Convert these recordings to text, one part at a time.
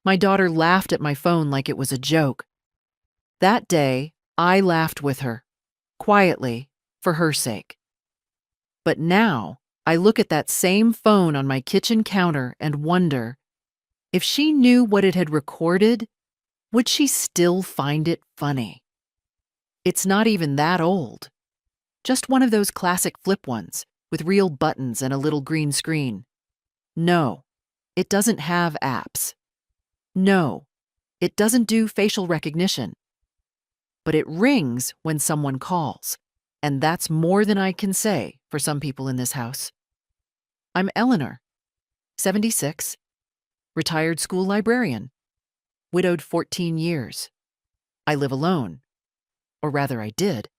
My daughter laughed at my phone like it was a joke. That day, I laughed with her, quietly, for her sake. But now, I look at that same phone on my kitchen counter and wonder, if she knew what it had recorded, would she still find it funny? It's not even that old. Just one of those classic flip ones, with real buttons and a little green screen. No, it doesn't have apps. No, it doesn't do facial recognition. But it rings when someone calls, and that's more than I can say for some people in this house. I'm Eleanor, 76, retired school librarian, widowed 14 years. I live alone, or rather I did,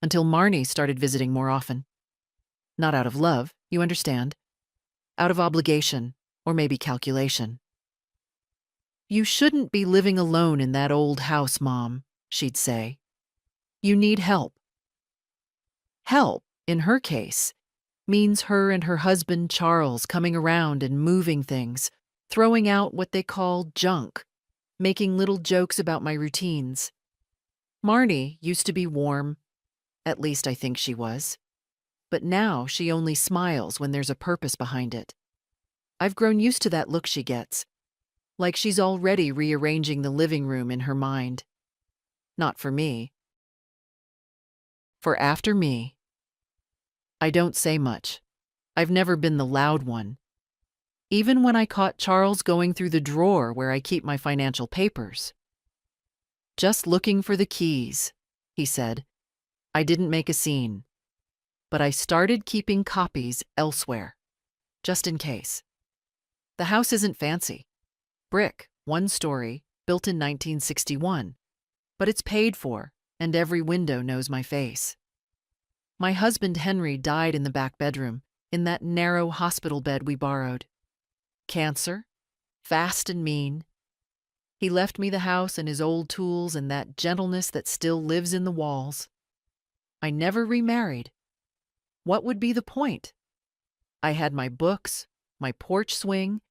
until Marnie started visiting more often. Not out of love, you understand. Out of obligation, or maybe calculation. "You shouldn't be living alone in that old house, Mom," she'd say. "You need help." Help, in her case, means her and her husband Charles coming around and moving things, throwing out what they call junk, making little jokes about my routines. Marnie used to be warm, at least I think she was. But now she only smiles when there's a purpose behind it. I've grown used to that look she gets, like she's already rearranging the living room in her mind. Not for me. For after me. I don't say much. I've never been the loud one. Even when I caught Charles going through the drawer where I keep my financial papers. "Just looking for the keys," he said. I didn't make a scene. But I started keeping copies elsewhere, just in case. The house isn't fancy. Brick, one story, built in 1961. But it's paid for, and every window knows my face. My husband Henry died in the back bedroom, in that narrow hospital bed we borrowed. Cancer, fast and mean. He left me the house and his old tools and that gentleness that still lives in the walls. I never remarried. What would be the point? I had my books, my porch swing,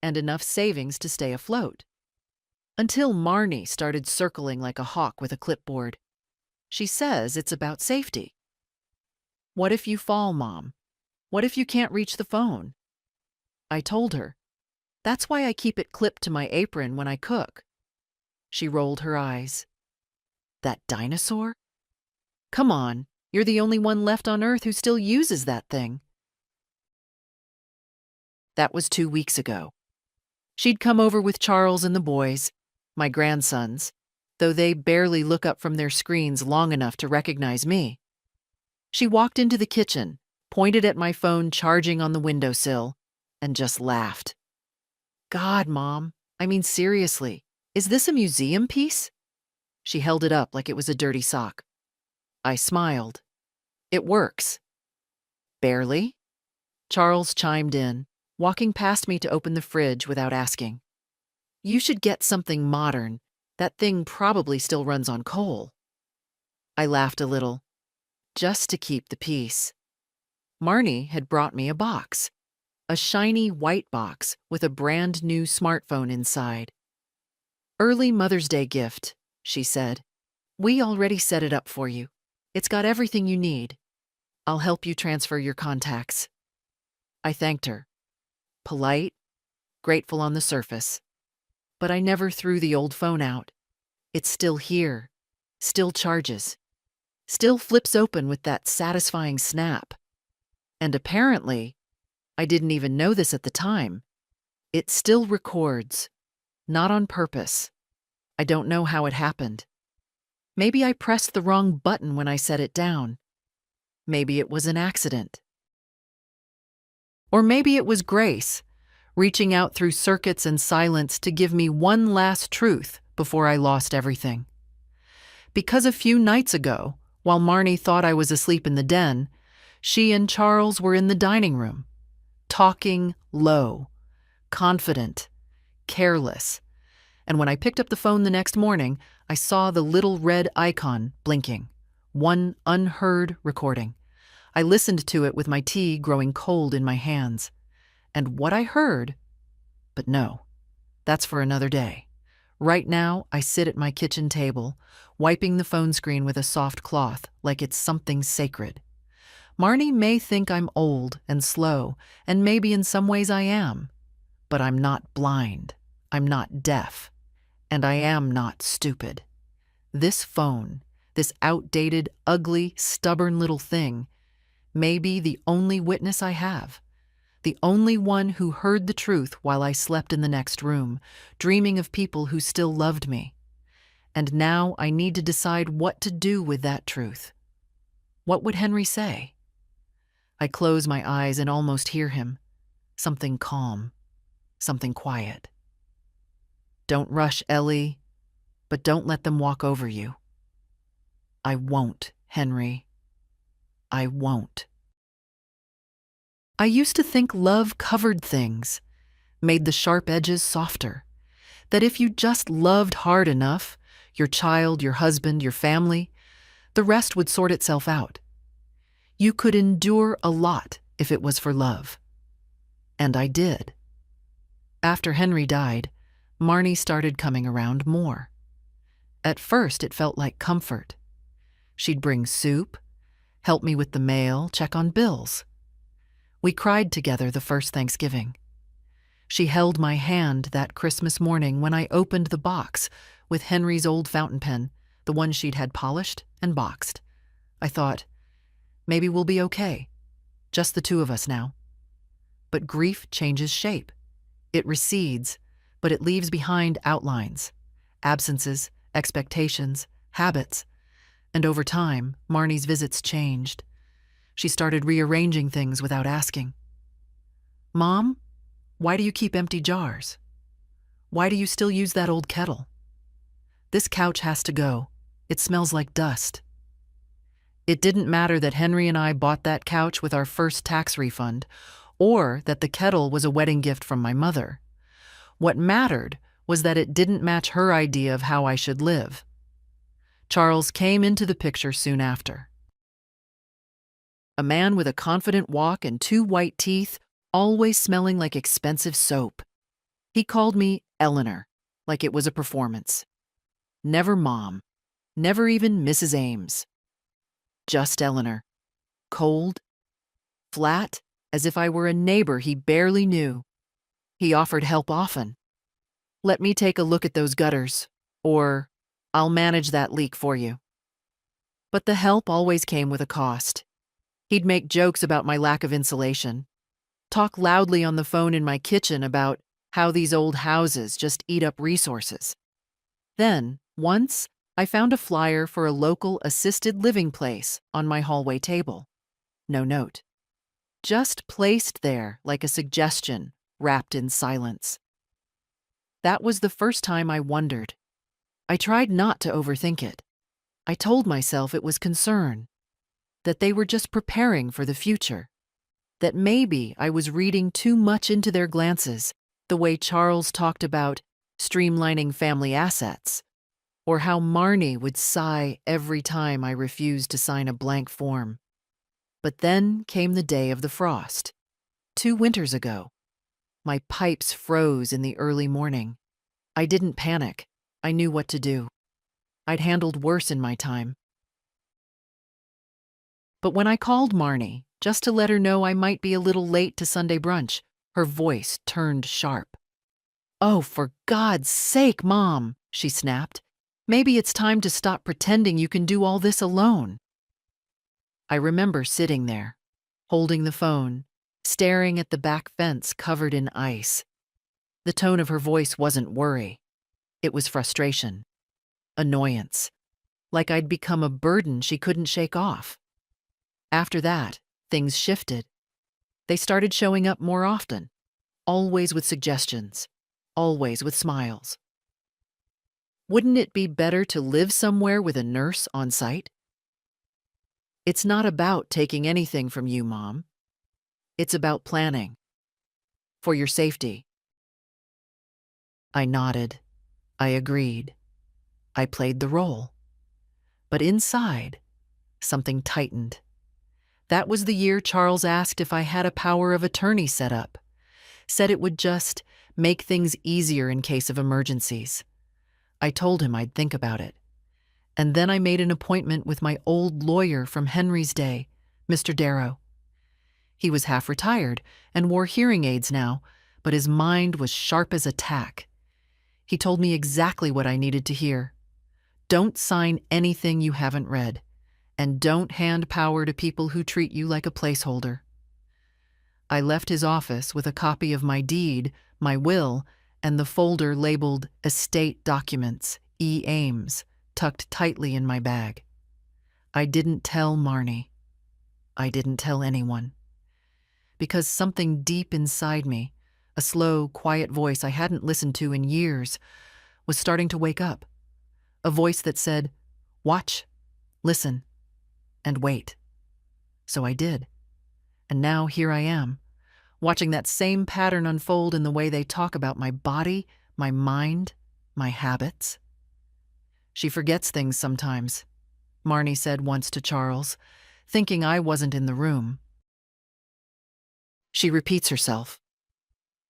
and enough savings to stay afloat. Until Marnie started circling like a hawk with a clipboard. She says it's about safety. What if you fall, Mom? What if you can't reach the phone? I told her, that's why I keep it clipped to my apron when I cook. She rolled her eyes. That dinosaur? Come on, you're the only one left on Earth who still uses that thing. That was 2 weeks ago. She'd come over with Charles and the boys, my grandsons, though they barely look up from their screens long enough to recognize me. She walked into the kitchen, pointed at my phone charging on the windowsill, and just laughed. God, Mom, I mean seriously, is this a museum piece? She held it up like it was a dirty sock. I smiled. It works. Barely. Charles chimed in, walking past me to open the fridge without asking. You should get something modern. That thing probably still runs on coal. I laughed a little, just to keep the peace. Marnie had brought me a box. A shiny white box with a brand new smartphone inside. Early Mother's Day gift, she said. We already set it up for you. It's got everything you need. I'll help you transfer your contacts. I thanked her. Polite, grateful on the surface. But I never threw the old phone out. It's still here, still charges, still flips open with that satisfying snap. And apparently, I didn't even know this at the time, it still records, not on purpose. I don't know how it happened. Maybe I pressed the wrong button when I set it down. Maybe it was an accident. Or maybe it was grace, reaching out through circuits and silence to give me one last truth before I lost everything. Because a few nights ago, while Marnie thought I was asleep in the den, she and Charles were in the dining room, talking low, confident, careless. And when I picked up the phone the next morning, I saw the little red icon blinking, one unheard recording. I listened to it with my tea growing cold in my hands. And what I heard, but no, That's for another day. Right now, I sit at my kitchen table, wiping the phone screen with a soft cloth like it's something sacred. Marnie may think I'm old and slow, and maybe in some ways I am. But I'm not blind. I'm not deaf. And I am not stupid. This phone, this outdated, ugly, stubborn little thing, may be the only witness I have. The only one who heard the truth while I slept in the next room, dreaming of people who still loved me. And now I need to decide what to do with that truth. What would Henry say? I close my eyes and almost hear him. Something calm, something quiet. Don't rush, Ellie, but don't let them walk over you. I won't, Henry. I won't. I used to think love covered things, made the sharp edges softer, that if you just loved hard enough, your child, your husband, your family, the rest would sort itself out. You could endure a lot if it was for love. And I did. After Henry died, Marnie started coming around more. At first, it felt like comfort. She'd bring soup, help me with the mail, check on bills. We cried together the first Thanksgiving. She held my hand that Christmas morning when I opened the box with Henry's old fountain pen, the one she'd had polished and boxed. I thought, maybe we'll be okay, just the two of us now. But grief changes shape. It recedes, but it leaves behind outlines, absences, expectations, habits. And over time, Marnie's visits changed. She started rearranging things without asking. Mom, why do you keep empty jars? Why do you still use that old kettle? This couch has to go. It smells like dust. It didn't matter that Henry and I bought that couch with our first tax refund, or that the kettle was a wedding gift from my mother. What mattered was that it didn't match her idea of how I should live. Charles came into the picture soon after. A man with a confident walk and 2 white teeth, always smelling like expensive soap. He called me Eleanor, like it was a performance. Never Mom, never even Mrs. Ames. Just Eleanor. Cold, flat, as if I were a neighbor he barely knew. He offered help often. Let me take a look at those gutters, or I'll manage that leak for you. But the help always came with a cost. He'd make jokes about my lack of insulation, talk loudly on the phone in my kitchen about how these old houses just eat up resources. Then, once, I found a flyer for a local assisted living place on my hallway table. No note. Just placed there like a suggestion, wrapped in silence. That was the first time I wondered. I tried not to overthink it. I told myself it was concern, that they were just preparing for the future, that maybe I was reading too much into their glances, the way Charles talked about streamlining family assets, or how Marnie would sigh every time I refused to sign a blank form. But then came the day of the frost. 2 winters ago. My pipes froze in the early morning. I didn't panic. I knew what to do. I'd handled worse in my time. But when I called Marnie, just to let her know I might be a little late to Sunday brunch, her voice turned sharp. "Oh, for God's sake, Mom," she snapped. "Maybe it's time to stop pretending you can do all this alone." I remember sitting there, holding the phone, staring at the back fence covered in ice. The tone of her voice wasn't worry. It was frustration, annoyance, like I'd become a burden she couldn't shake off. After that, things shifted. They started showing up more often, always with suggestions, always with smiles. Wouldn't it be better to live somewhere with a nurse on site? It's not about taking anything from you, Mom. It's about planning. For your safety. I nodded. I agreed. I played the role. But inside, something tightened. That was the year Charles asked if I had a power of attorney set up. said it would just make things easier in case of emergencies. I told him I'd think about it. And then I made an appointment with my old lawyer from Henry's day, Mr. Darrow. He was half retired and wore hearing aids now, but his mind was sharp as a tack. He told me exactly what I needed to hear. Don't sign anything you haven't read, and don't hand power to people who treat you like a placeholder. I left his office with a copy of my deed, my will, and the folder labeled Estate Documents, E. Ames, tucked tightly in my bag. I didn't tell Marnie. I didn't tell anyone. Because something deep inside me, a slow, quiet voice I hadn't listened to in years, was starting to wake up. A voice that said, "Watch, listen, and wait." So I did. And now here I am, watching that same pattern unfold in the way they talk about my body, my mind, my habits. "She forgets things sometimes," Marnie said once to Charles, thinking I wasn't in the room. "She repeats herself."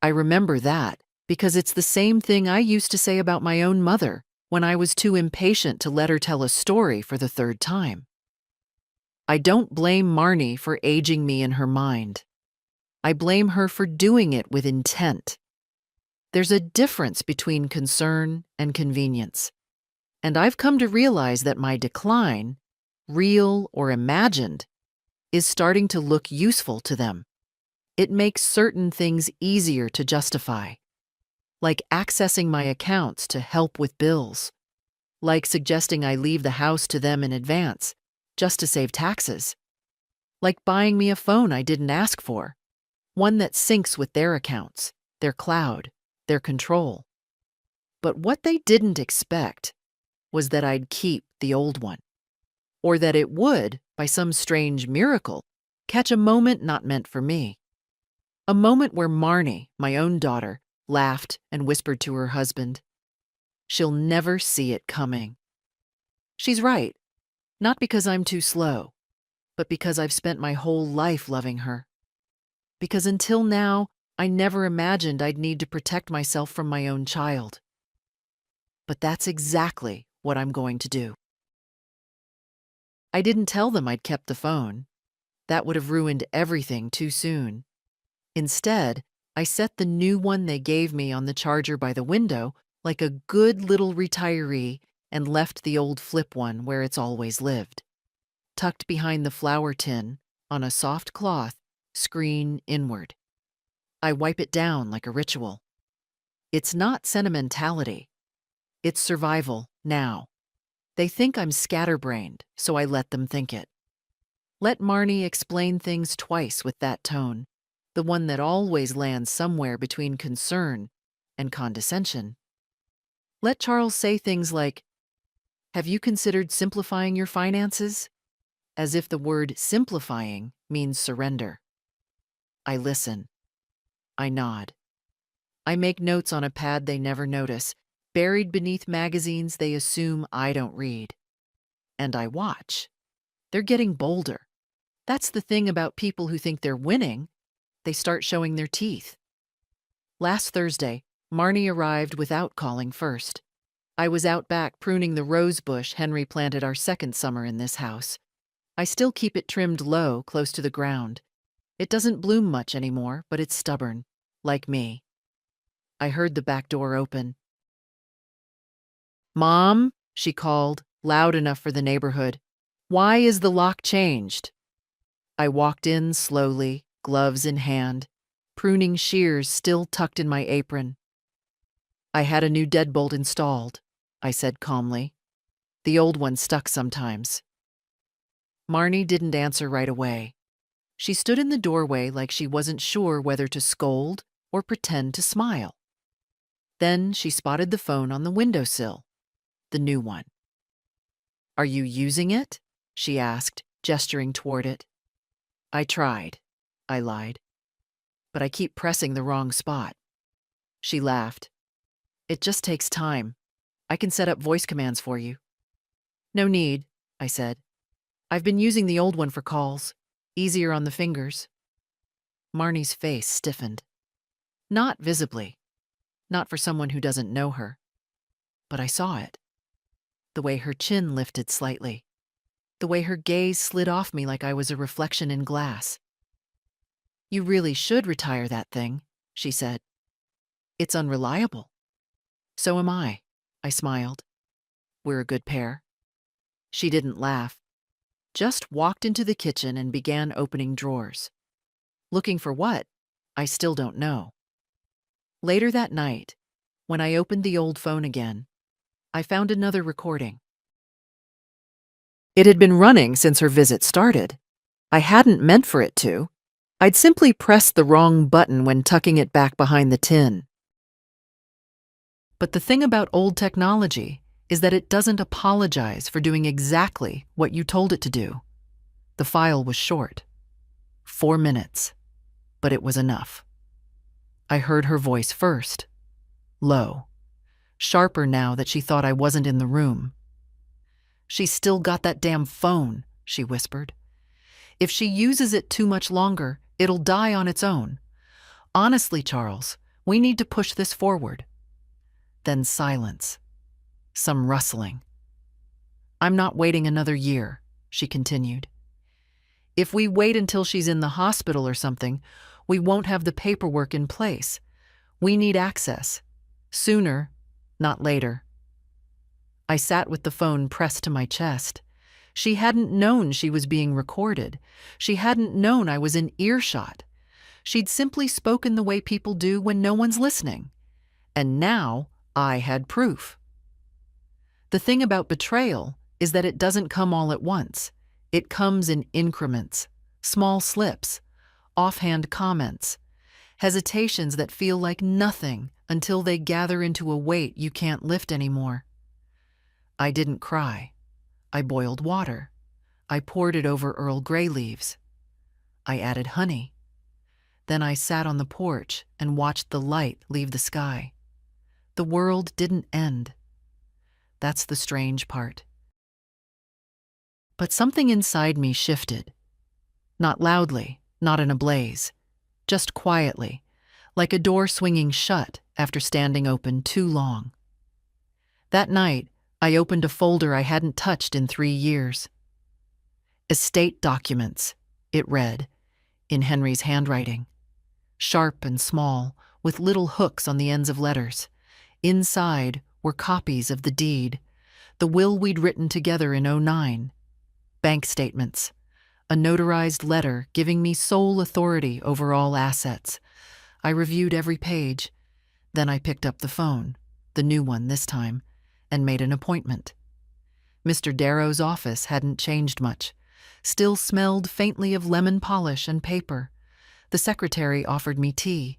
I remember that because it's the same thing I used to say about my own mother when I was too impatient to let her tell a story for the third time. I don't blame Marnie for aging me in her mind. I blame her for doing it with intent. There's a difference between concern and convenience. And I've come to realize that my decline, real or imagined, is starting to look useful to them. It makes certain things easier to justify, like accessing my accounts to help with bills, like suggesting I leave the house to them in advance, just to save taxes, like buying me a phone I didn't ask for, one that syncs with their accounts, their cloud, their control. But what they didn't expect was that I'd keep the old one, or that it would, by some strange miracle, catch a moment not meant for me. A moment where Marnie, my own daughter, laughed and whispered to her husband, "She'll never see it coming." She's right, not because I'm too slow, but because I've spent my whole life loving her. Because until now, I never imagined I'd need to protect myself from my own child. But that's exactly what I'm going to do. I didn't tell them I'd kept the phone. That would have ruined everything too soon. Instead, I set the new one they gave me on the charger by the window like a good little retiree and left the old flip one where it's always lived, tucked behind the flour tin on a soft cloth, screen inward. I wipe it down like a ritual. It's not sentimentality. It's survival now. They think I'm scatterbrained, so I let them think it. Let Marnie explain things twice with that tone, the one that always lands somewhere between concern and condescension. Let Charles say things like, "Have you considered simplifying your finances?" As if the word simplifying means surrender. I listen. I nod. I make notes on a pad they never notice, buried beneath magazines they assume I don't read. And I watch. They're getting bolder. That's the thing about people who think they're winning. They start showing their teeth. Last Thursday, Marnie arrived without calling first. I was out back pruning the rose bush Henry planted our second summer in this house. I still keep it trimmed low, close to the ground. It doesn't bloom much anymore, but it's stubborn, like me. I heard the back door open. "Mom," she called, loud enough for the neighborhood. "Why is the lock changed?" I walked in slowly, gloves in hand, pruning shears still tucked in my apron. "I had a new deadbolt installed," I said calmly. "The old one stuck sometimes." Marnie didn't answer right away. She stood in the doorway like she wasn't sure whether to scold or pretend to smile. Then she spotted the phone on the windowsill, the new one. "Are you using it?" she asked, gesturing toward it. "I tried," I lied. "But I keep pressing the wrong spot." She laughed. "It just takes time. I can set up voice commands for you." "No need," I said. "I've been using the old one for calls. Easier on the fingers." Marnie's face stiffened. Not visibly, not for someone who doesn't know her, but I saw it. The way her chin lifted slightly, the way her gaze slid off me like I was a reflection in glass. "You really should retire that thing," she said. "It's unreliable." "So am I smiled. "We're a good pair." She didn't laugh, just walked into the kitchen and began opening drawers. Looking for what? I still don't know. Later that night, when I opened the old phone again, I found another recording. It had been running since her visit started. I hadn't meant for it to. I'd simply pressed the wrong button when tucking it back behind the tin. But the thing about old technology is that it doesn't apologize for doing exactly what you told it to do. The file was short. 4 minutes. But it was enough. I heard her voice first. Low. Sharper now that she thought I wasn't in the room. "She's still got that damn phone," she whispered. "If she uses it too much longer, it'll die on its own. Honestly, Charles, we need to push this forward." Then silence. Some rustling. "I'm not waiting another year," she continued. "If we wait until she's in the hospital or something, we won't have the paperwork in place. We need access. Sooner, not later." I sat with the phone pressed to my chest. She hadn't known she was being recorded. She hadn't known I was in earshot. She'd simply spoken the way people do when no one's listening. And now I had proof. The thing about betrayal is that it doesn't come all at once. It comes in increments, small slips, offhand comments, hesitations that feel like nothing until they gather into a weight you can't lift anymore. I didn't cry. I boiled water. I poured it over Earl Grey leaves. I added honey. Then I sat on the porch and watched the light leave the sky. The world didn't end. That's the strange part. But something inside me shifted. Not loudly, not in a blaze, just quietly, like a door swinging shut after standing open too long. That night, I opened a folder I hadn't touched in 3 years. "Estate documents," it read, in Henry's handwriting. Sharp and small, with little hooks on the ends of letters. Inside were copies of the deed, the will we'd written together in '09, bank statements, a notarized letter giving me sole authority over all assets. I reviewed every page. Then I picked up the phone, the new one this time, and made an appointment. Mr. Darrow's office hadn't changed much, still smelled faintly of lemon polish and paper. The secretary offered me tea.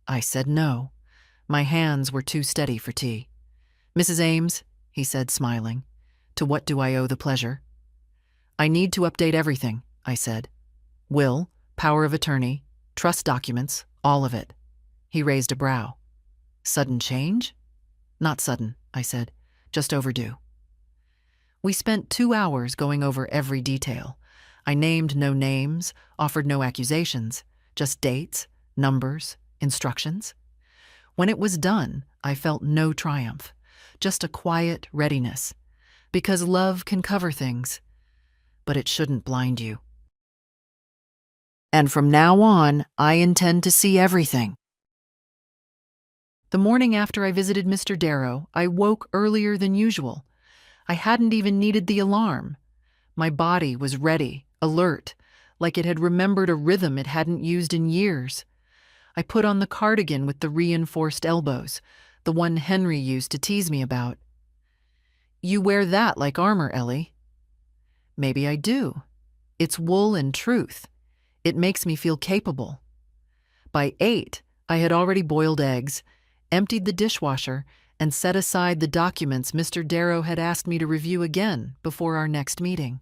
I said no. My hands were too steady for tea. "Mrs. Ames," he said, smiling, "to what do I owe the pleasure?" "I need to update everything," I said. "Will, power of attorney, trust documents, all of it." He raised a brow. "Sudden change?" "Not sudden," I said, "just overdue." We spent 2 hours going over every detail. I named no names, offered no accusations, just dates, numbers, instructions. When it was done, I felt no triumph, just a quiet readiness, because love can cover things, but it shouldn't blind you. And from now on, I intend to see everything. The morning after I visited Mr. Darrow, I woke earlier than usual. I hadn't even needed the alarm. My body was ready, alert, like it had remembered a rhythm it hadn't used in years. I put on the cardigan with the reinforced elbows, the one Henry used to tease me about. "You wear that like armor, Ellie." Maybe I do. It's wool and truth. It makes me feel capable. By 8, I had already boiled eggs, emptied the dishwasher, and set aside the documents Mr. Darrow had asked me to review again before our next meeting.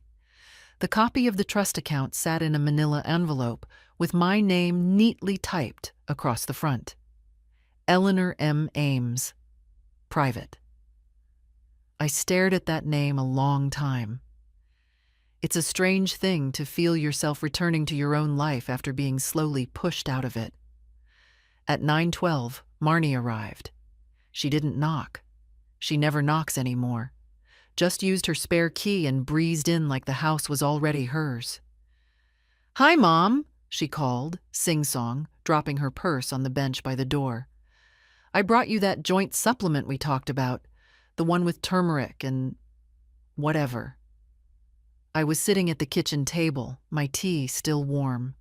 The copy of the trust account sat in a manila envelope with my name neatly typed across the front. Eleanor M. Ames. Private. I stared at that name a long time. It's a strange thing to feel yourself returning to your own life after being slowly pushed out of it. At 9:12, Marnie arrived. She didn't knock. She never knocks anymore. Just used her spare key and breezed in like the house was already hers. "Hi, Mom," she called, sing-song, dropping her purse on the bench by the door. "I brought you that joint supplement we talked about, the one with turmeric and whatever." I was sitting at the kitchen table, my tea still warm.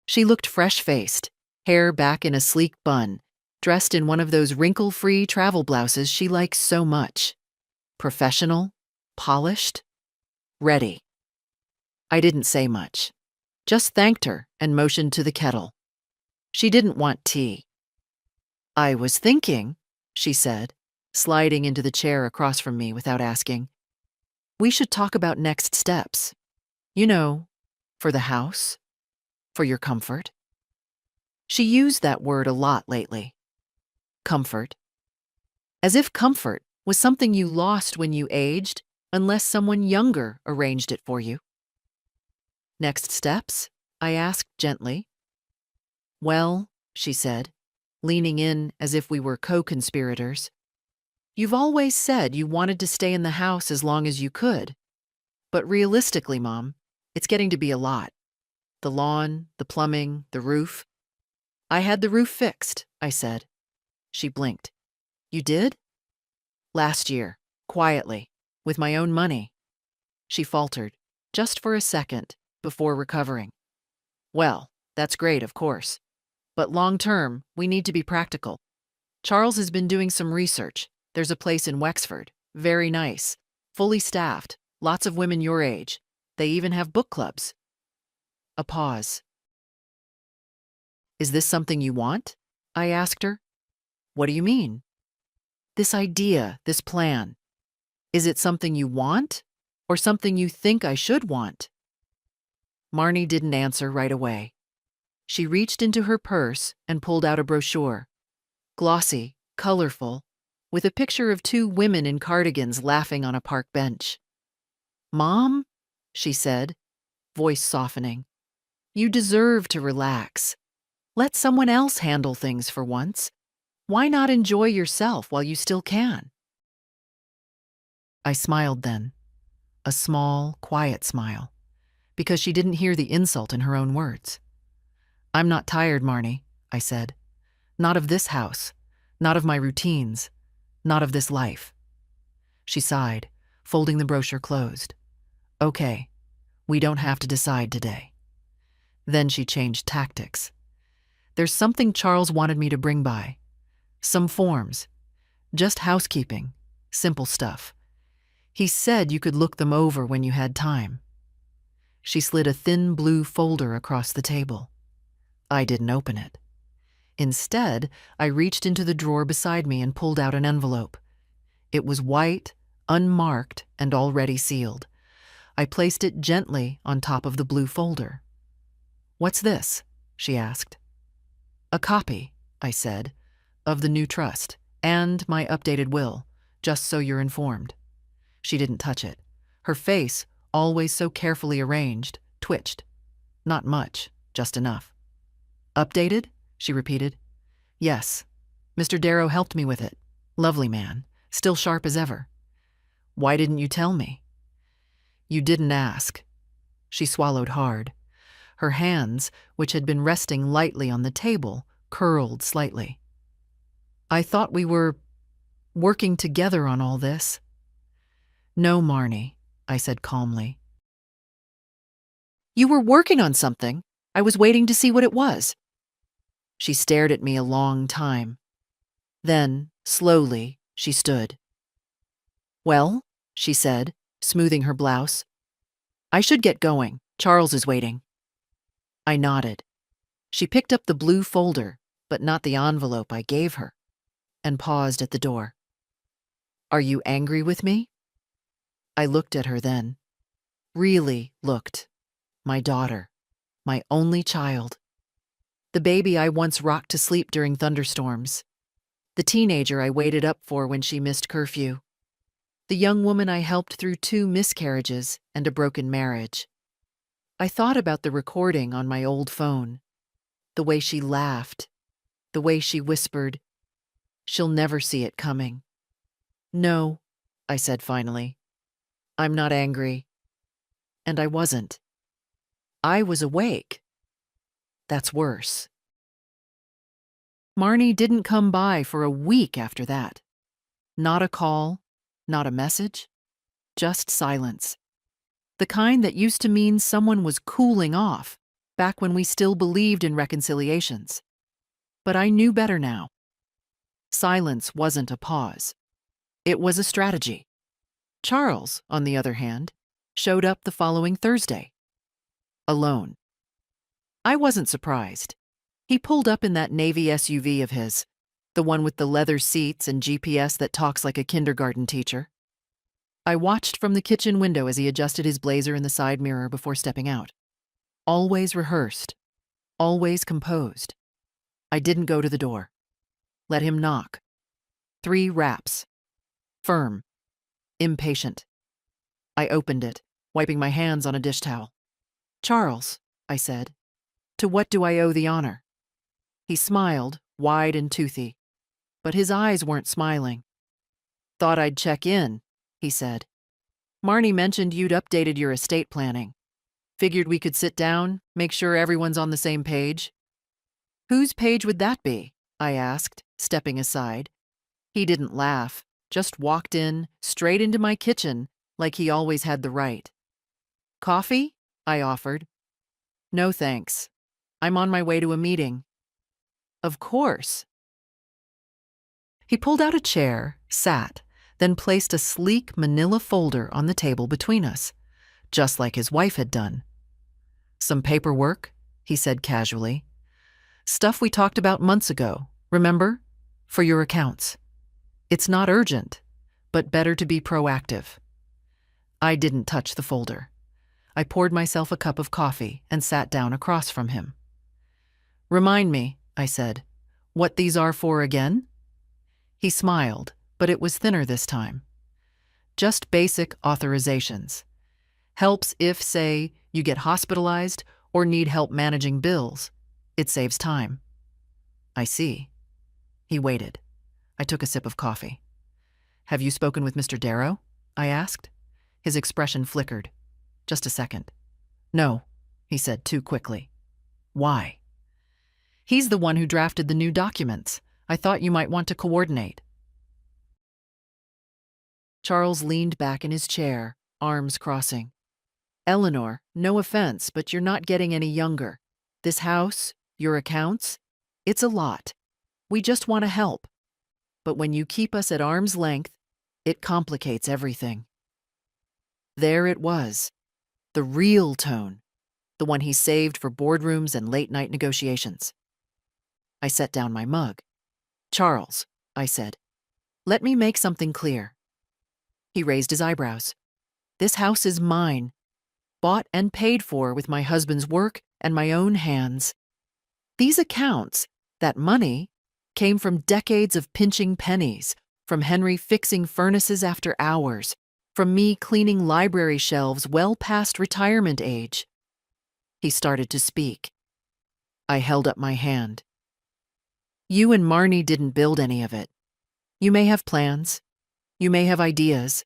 She looked fresh-faced, hair back in a sleek bun, dressed in one of those wrinkle-free travel blouses she likes so much. Professional, polished, ready. I didn't say much, just thanked her and motioned to the kettle. She didn't want tea. "I was thinking," she said, sliding into the chair across from me without asking, "we should talk about next steps. You know, for the house, for your comfort." She used that word a lot lately. Comfort. As if comfort was something you lost when you aged, unless someone younger arranged it for you. "Next steps?" I asked gently. "Well," she said, leaning in as if we were co-conspirators, "you've always said you wanted to stay in the house as long as you could. But realistically, Mom, it's getting to be a lot. The lawn, the plumbing, the roof." "I had the roof fixed," I said. She blinked. "You did?" "Last year, quietly, with my own money." She faltered, just for a second, before recovering. "Well, that's great, of course. But long term, we need to be practical. Charles has been doing some research. There's a place in Wexford, very nice, fully staffed, lots of women your age. They even have book clubs." A pause. "Is this something you want?" I asked her. "What do you mean?" "This idea, this plan. Is it something you want, or something you think I should want?" Marnie didn't answer right away. She reached into her purse and pulled out a brochure. Glossy, colorful, with a picture of two women in cardigans laughing on a park bench. "Mom," she said, voice softening, "you deserve to relax. Let someone else handle things for once. Why not enjoy yourself while you still can?" I smiled then, a small, quiet smile, because she didn't hear the insult in her own words. "I'm not tired, Marnie," I said. "Not of this house, not of my routines, not of this life." She sighed, folding the brochure closed. "Okay, we don't have to decide today." Then she changed tactics. "There's something Charles wanted me to bring by. Some forms. Just housekeeping. Simple stuff. He said you could look them over when you had time." She slid a thin blue folder across the table. I didn't open it. Instead, I reached into the drawer beside me and pulled out an envelope. It was white, unmarked, and already sealed. I placed it gently on top of the blue folder. "What's this?" she asked. "A copy," I said, "of the new trust, and my updated will, just so you're informed." She didn't touch it. Her face, always so carefully arranged, twitched. Not much, just enough. "Updated?" she repeated. "Yes. Mr. Darrow helped me with it. Lovely man, still sharp as ever." "Why didn't you tell me?" "You didn't ask." She swallowed hard. Her hands, which had been resting lightly on the table, curled slightly. "I thought we were working together on all this." "No, Marnie," I said calmly. "You were working on something. I was waiting to see what it was." She stared at me a long time. Then, slowly, she stood. "Well," she said, smoothing her blouse, "I should get going. Charles is waiting." I nodded. She picked up the blue folder, but not the envelope I gave her, and paused at the door. "Are you angry with me?" I looked at her then. Really looked. My daughter. My only child. The baby I once rocked to sleep during thunderstorms. The teenager I waited up for when she missed curfew. The young woman I helped through 2 miscarriages and a broken marriage. I thought about the recording on my old phone. The way she laughed. The way she whispered, "She'll never see it coming." "No," I said finally. "I'm not angry." And I wasn't. I was awake. That's worse. Marnie didn't come by for a week after that. Not a call, not a message, just silence. The kind that used to mean someone was cooling off, back when we still believed in reconciliations. But I knew better now. Silence wasn't a pause. It was a strategy. Charles, on the other hand, showed up the following Thursday. Alone. I wasn't surprised. He pulled up in that Navy SUV of his, the one with the leather seats and GPS that talks like a kindergarten teacher. I watched from the kitchen window as he adjusted his blazer in the side mirror before stepping out. Always rehearsed. Always composed. I didn't go to the door. Let him knock. 3 raps. Firm. Impatient. I opened it, wiping my hands on a dish towel. "Charles," I said, "to what do I owe the honor?" He smiled, wide and toothy, but his eyes weren't smiling. "Thought I'd check in," he said. "Marnie mentioned you'd updated your estate planning. Figured we could sit down, make sure everyone's on the same page." "Whose page would that be?" I asked, stepping aside. He didn't laugh, just walked in, straight into my kitchen, like he always had the right. "Coffee?" I offered. "No thanks. I'm on my way to a meeting." "Of course." He pulled out a chair, sat, then placed a sleek manila folder on the table between us, just like his wife had done. "Some paperwork," he said casually. "Stuff we talked about months ago, remember? For your accounts. It's not urgent, but better to be proactive." I didn't touch the folder. I poured myself a cup of coffee and sat down across from him. "Remind me," I said, "what these are for again?" He smiled, but it was thinner this time. "Just basic authorizations. Helps if, say, you get hospitalized or need help managing bills. It saves time." "I see." He waited. I took a sip of coffee. "Have you spoken with Mr. Darrow?" I asked. His expression flickered. "Just a second." "No," he said too quickly. "Why?" "He's the one who drafted the new documents. I thought you might want to coordinate." Charles leaned back in his chair, arms crossing. "Eleanor, no offense, but you're not getting any younger. This house, your accounts, it's a lot. We just want to help. But when you keep us at arm's length, it complicates everything." There it was. The real tone. The one he saved for boardrooms and late-night negotiations. I set down my mug. "Charles," I said, "let me make something clear." He raised his eyebrows. "This house is mine. Bought and paid for with my husband's work and my own hands. These accounts, that money, came from decades of pinching pennies, from Henry fixing furnaces after hours, from me cleaning library shelves well past retirement age." He started to speak. I held up my hand. "You and Marnie didn't build any of it. You may have plans. You may have ideas.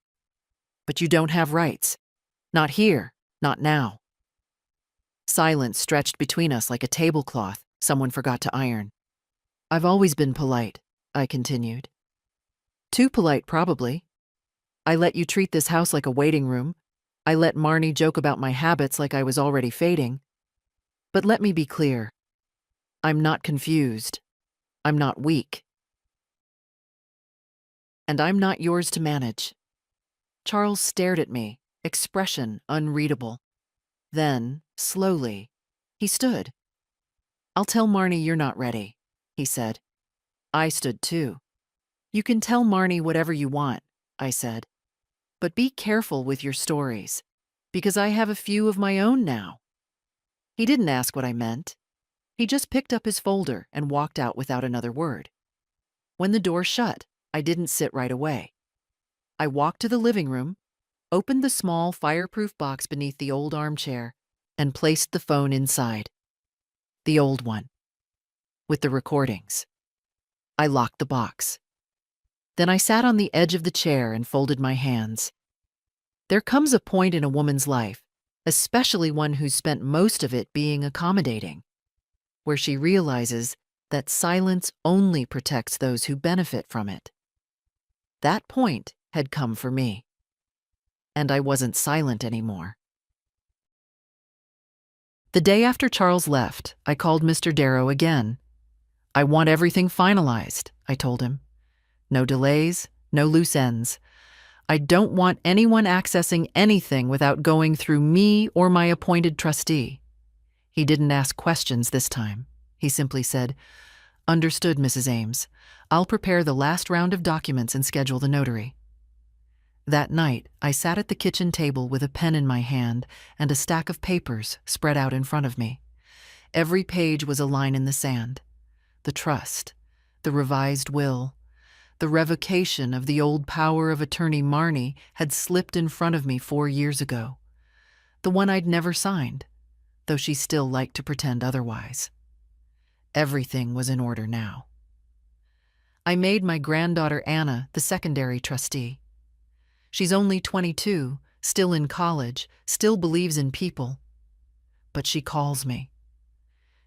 But you don't have rights. Not here, not now." Silence stretched between us like a tablecloth someone forgot to iron. "I've always been polite," I continued. "Too polite, probably. I let you treat this house like a waiting room. I let Marnie joke about my habits like I was already fading. But let me be clear. I'm not confused. I'm not weak. And I'm not yours to manage." Charles stared at me, expression unreadable. Then, slowly, he stood. "I'll tell Marnie you're not ready," he said. I stood too. "You can tell Marnie whatever you want," I said. "But be careful with your stories, because I have a few of my own now." He didn't ask what I meant. He just picked up his folder and walked out without another word. When the door shut, I didn't sit right away. I walked to the living room, opened the small fireproof box beneath the old armchair, and placed the phone inside. The old one. with the recordings. I locked the box. Then I sat on the edge of the chair and folded my hands. There comes a point in a woman's life, especially one who's spent most of it being accommodating, where she realizes that silence only protects those who benefit from it. That point had come for me, and I wasn't silent anymore. The day after Charles left, I called Mr. Darrow again. "I want everything finalized," I told him. "No delays, no loose ends. I don't want anyone accessing anything without going through me or my appointed trustee." He didn't ask questions this time. He simply said, "Understood, Mrs. Ames. I'll prepare the last round of documents and schedule the notary." That night, I sat at the kitchen table with a pen in my hand and a stack of papers spread out in front of me. Every page was a line in the sand. The trust, the revised will, the revocation of the old power of attorney Marnie had slipped in front of me 4 years ago. The one I'd never signed, though she still liked to pretend otherwise. Everything was in order now. I made my granddaughter Anna the secondary trustee. She's only 22, still in college, still believes in people. But she calls me.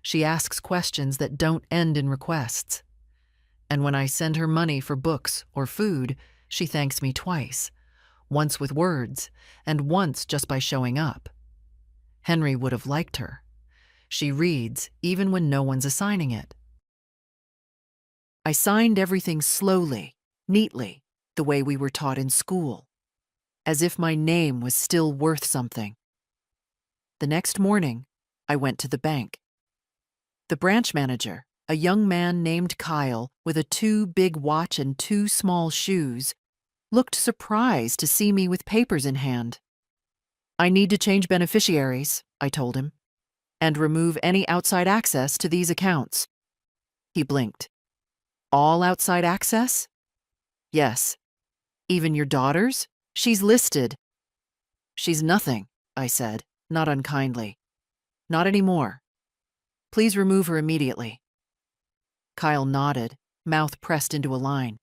She asks questions that don't end in requests. And when I send her money for books or food, she thanks me twice, once with words and once just by showing up. Henry would have liked her. She reads even when no one's assigning it. I signed everything slowly, neatly, the way we were taught in school, as if my name was still worth something. The next morning, I went to the bank. The branch manager, a young man named Kyle with a too big watch and 2 small shoes, looked surprised to see me with papers in hand. "I need to change beneficiaries," I told him, "and remove any outside access to these accounts." He blinked. "All outside access?" "Yes." "Even your daughter's? She's listed." "She's nothing," I said, not unkindly. "Not anymore. Please remove her immediately." Kyle nodded, mouth pressed into a line.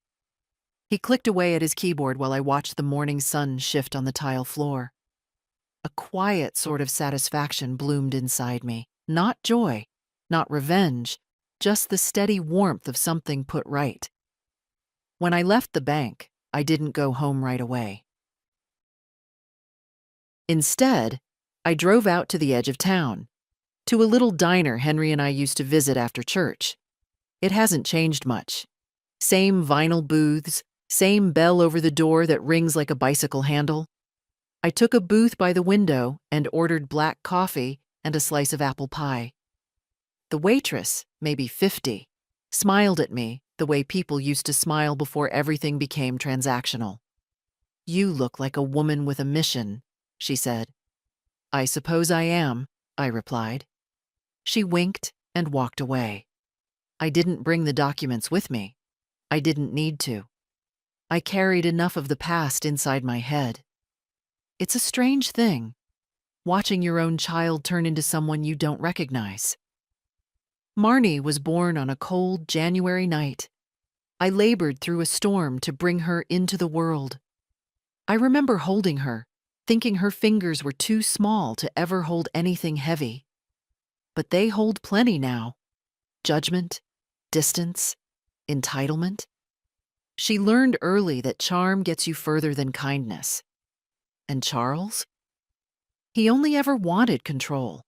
He clicked away at his keyboard while I watched the morning sun shift on the tile floor. A quiet sort of satisfaction bloomed inside me. Not joy, not revenge, just the steady warmth of something put right. When I left the bank, I didn't go home right away. Instead, I drove out to the edge of town, to a little diner Henry and I used to visit after church. It hasn't changed much. Same vinyl booths, same bell over the door that rings like a bicycle handle. I took a booth by the window and ordered black coffee and a slice of apple pie. The waitress, maybe 50, smiled at me the way people used to smile before everything became transactional. "You look like a woman with a mission," she said. "I suppose I am," I replied. She winked and walked away. I didn't bring the documents with me. I didn't need to. I carried enough of the past inside my head. It's a strange thing, watching your own child turn into someone you don't recognize. Marnie was born on a cold January night. I labored through a storm to bring her into the world. I remember holding her, thinking her fingers were too small to ever hold anything heavy. But they hold plenty now. Judgment, distance, entitlement. She learned early that charm gets you further than kindness. And Charles? He only ever wanted control.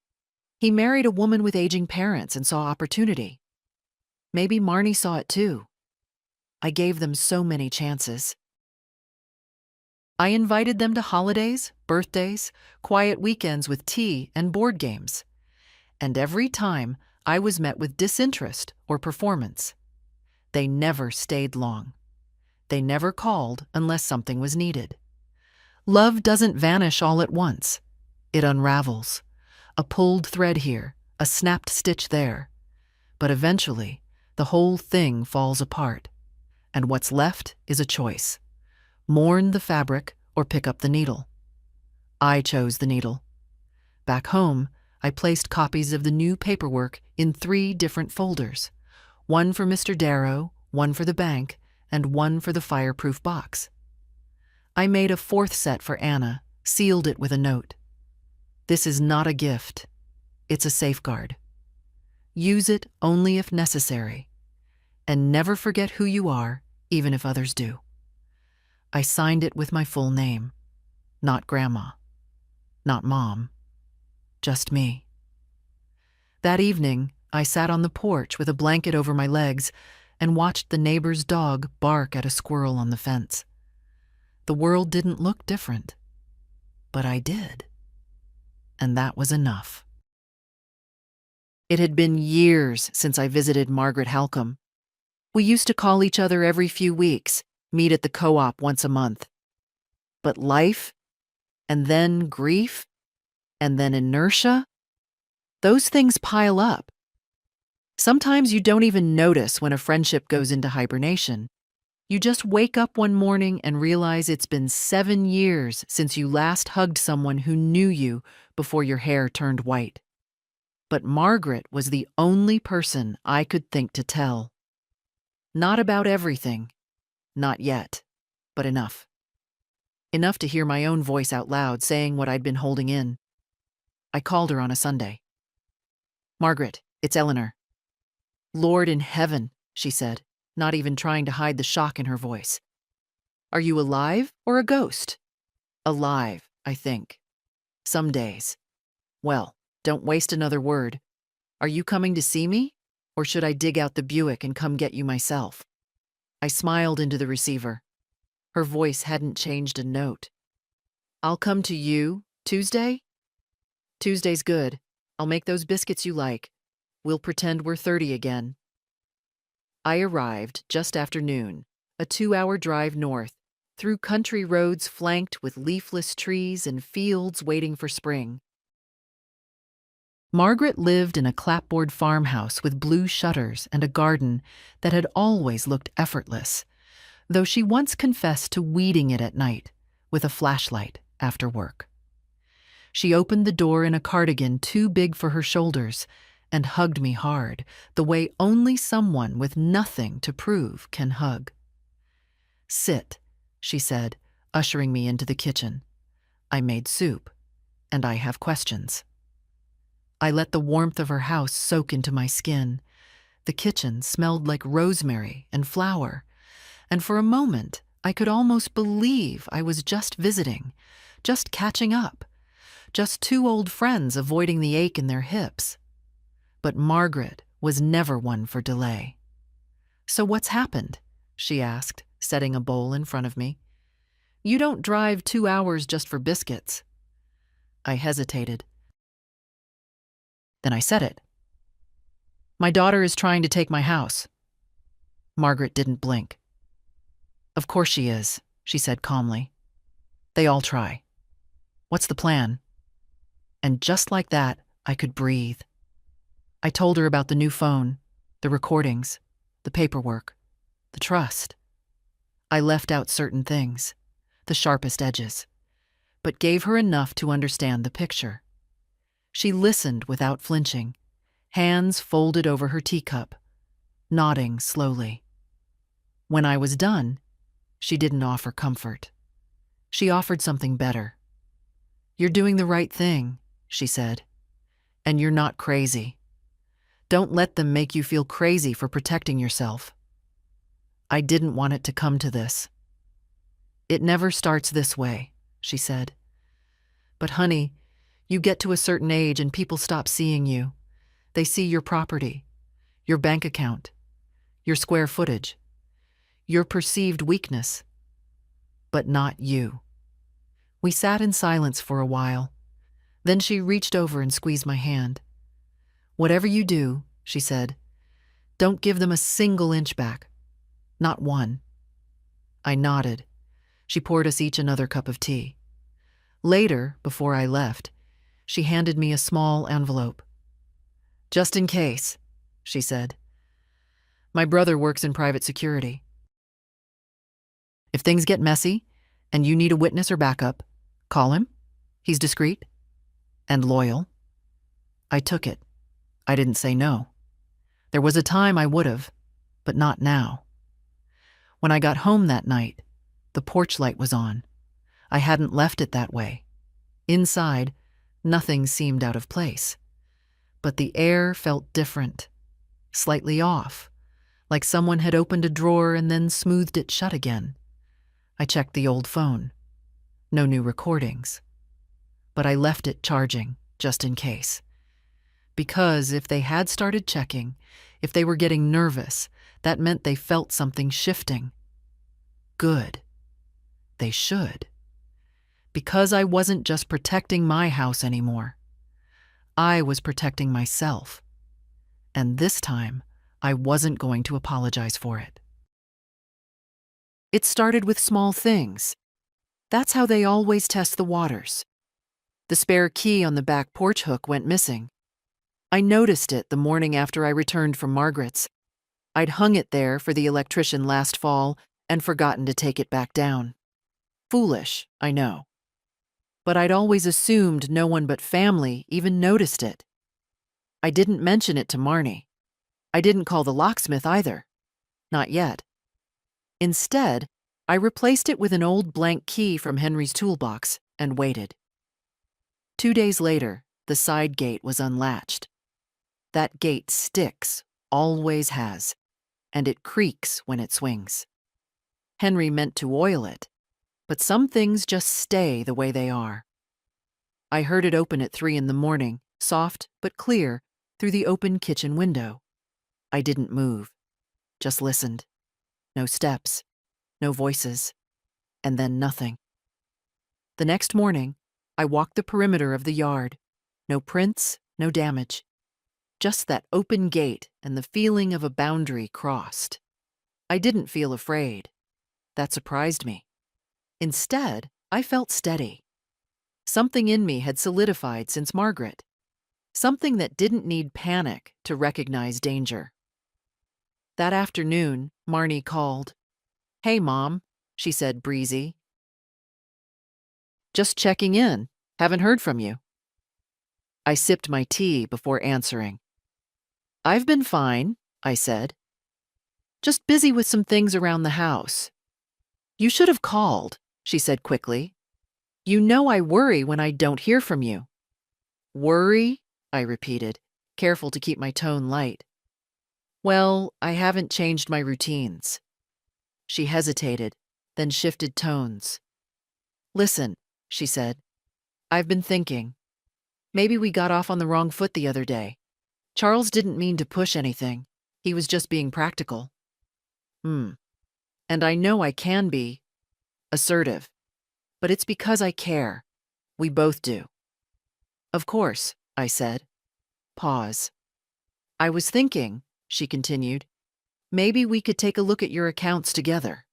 He married a woman with aging parents and saw opportunity. Maybe Marnie saw it too. I gave them so many chances. I invited them to holidays, birthdays, quiet weekends with tea and board games. And every time, I was met with disinterest or performance. They never stayed long. They never called unless something was needed. Love doesn't vanish all at once. It unravels. A pulled thread here, a snapped stitch there. But eventually, the whole thing falls apart. And what's left is a choice. Mourn the fabric or pick up the needle. I chose the needle. Back home, I placed copies of the new paperwork in 3 different folders. One for Mr. Darrow, one for the bank, and one for the fireproof box. I made a fourth set for Anna, sealed it with a note. This is not a gift. It's a safeguard. Use it only if necessary. And never forget who you are, even if others do. I signed it with my full name. Not Grandma. Not Mom. Just me. That evening, I sat on the porch with a blanket over my legs and watched the neighbor's dog bark at a squirrel on the fence. The world didn't look different, but I did. And that was enough. It had been years since I visited Margaret Halcombe. We used to call each other every few weeks, meet at the co-op once a month. But life, and then grief, and then inertia, those things pile up. Sometimes you don't even notice when a friendship goes into hibernation. You just wake up one morning and realize it's been 7 years since you last hugged someone who knew you before your hair turned white. But Margaret was the only person I could think to tell. Not about everything. Not yet. But enough. Enough to hear my own voice out loud saying what I'd been holding in. I called her on a Sunday. "Margaret, it's Eleanor." "Lord in heaven," she said, not even trying to hide the shock in her voice. "Are you alive or a ghost?" "Alive, I think. Some days." "Well, don't waste another word. Are you coming to see me, or should I dig out the Buick and come get you myself?" I smiled into the receiver. Her voice hadn't changed a note. "I'll come to you, Tuesday?" "Tuesday's good. I'll make those biscuits you like. We'll pretend we're 30 again." I arrived just after noon, a 2-hour drive north, through country roads flanked with leafless trees and fields waiting for spring. Margaret lived in a clapboard farmhouse with blue shutters and a garden that had always looked effortless, though she once confessed to weeding it at night with a flashlight after work. She opened the door in a cardigan too big for her shoulders and hugged me hard, the way only someone with nothing to prove can hug. "Sit," she said, ushering me into the kitchen. "I made soup, and I have questions." I let the warmth of her house soak into my skin. The kitchen smelled like rosemary and flour, and for a moment I could almost believe I was just visiting, just catching up, just two old friends avoiding the ache in their hips. But Margaret was never one for delay. "So what's happened?" she asked, setting a bowl in front of me. "You don't drive 2 hours just for biscuits." I hesitated. Then I said it. "My daughter is trying to take my house." Margaret didn't blink. "Of course she is," she said calmly. "They all try. What's the plan?" And just like that, I could breathe. I told her about the new phone, the recordings, the paperwork, the trust. I left out certain things, the sharpest edges, but gave her enough to understand the picture. She listened without flinching, hands folded over her teacup, nodding slowly. When I was done, she didn't offer comfort. She offered something better. "You're doing the right thing," she said, "and you're not crazy. Don't let them make you feel crazy for protecting yourself." I didn't want it to come to this. "It never starts this way," she said. "But honey, you get to a certain age and people stop seeing you. They see your property, your bank account, your square footage, your perceived weakness, but not you." We sat in silence for a while. Then she reached over and squeezed my hand. "Whatever you do," she said, "don't give them a single inch back. Not one." I nodded. She poured us each another cup of tea. Later, before I left, she handed me a small envelope. "Just in case," she said. "My brother works in private security. If things get messy and you need a witness or backup, call him. He's discreet and loyal." I took it. I didn't say no. There was a time I would have, but not now. When I got home that night, the porch light was on. I hadn't left it that way. Inside, nothing seemed out of place. But the air felt different, slightly off, like someone had opened a drawer and then smoothed it shut again. I checked the old phone. No new recordings. But I left it charging, just in case. Because if they had started checking, if they were getting nervous, that meant they felt something shifting. Good. They should. Because I wasn't just protecting my house anymore. I was protecting myself. And this time, I wasn't going to apologize for it. It started with small things. That's how they always test the waters. The spare key on the back porch hook went missing. I noticed it the morning after I returned from Margaret's. I'd hung it there for the electrician last fall and forgotten to take it back down. Foolish, I know. But I'd always assumed no one but family even noticed it. I didn't mention it to Marnie. I didn't call the locksmith either. Not yet. Instead, I replaced it with an old blank key from Henry's toolbox and waited. 2 days later, the side gate was unlatched. That gate sticks, always has, and it creaks when it swings. Henry meant to oil it, but some things just stay the way they are. I heard it open at 3 in the morning, soft but clear, through the open kitchen window. I didn't move, just listened. No steps, no voices, and then nothing. The next morning, I walked the perimeter of the yard. No prints, no damage. Just that open gate and the feeling of a boundary crossed. I didn't feel afraid. That surprised me. Instead, I felt steady. Something in me had solidified since Margaret. Something that didn't need panic to recognize danger. That afternoon, Marnie called. "Hey, Mom," she said, breezy. "Just checking in. Haven't heard from you." I sipped my tea before answering. "I've been fine," I said. "Just busy with some things around the house." "You should have called," she said quickly. "You know I worry when I don't hear from you." "Worry?" I repeated, careful to keep my tone light. "Well, I haven't changed my routines." She hesitated, then shifted tones. "Listen," she said. "I've been thinking. Maybe we got off on the wrong foot the other day. Charles didn't mean to push anything. He was just being practical." And I know I can be assertive, but it's because I care. We both do." "Of course," I said. Pause. "I was thinking," she continued, "maybe we could take a look at your accounts together.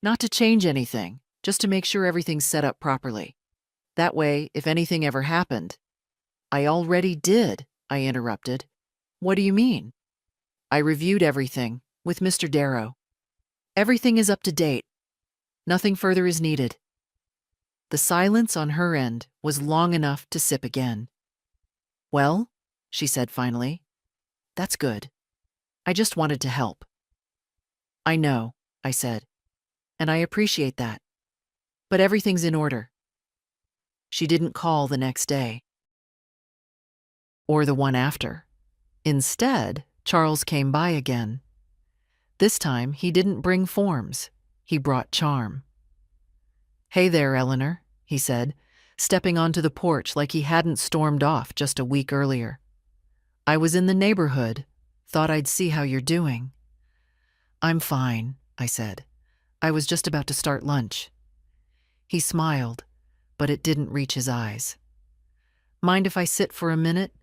Not to change anything, just to make sure everything's set up properly. That way, if anything ever happened—" "I already did," I interrupted. "What do you mean?" "I reviewed everything with Mr. Darrow. Everything is up to date. Nothing further is needed." The silence on her end was long enough to sip again. "Well," she said finally, "that's good. I just wanted to help." "I know," I said, "and I appreciate that. But everything's in order." She didn't call the next day. Or the one after. Instead, Charles came by again. This time, he didn't bring forms. He brought charm. "Hey there, Eleanor," he said, stepping onto the porch like he hadn't stormed off just a week earlier. "I was in the neighborhood. Thought I'd see how you're doing." "I'm fine," I said. "I was just about to start lunch." He smiled, but it didn't reach his eyes. "Mind if I sit for a minute?"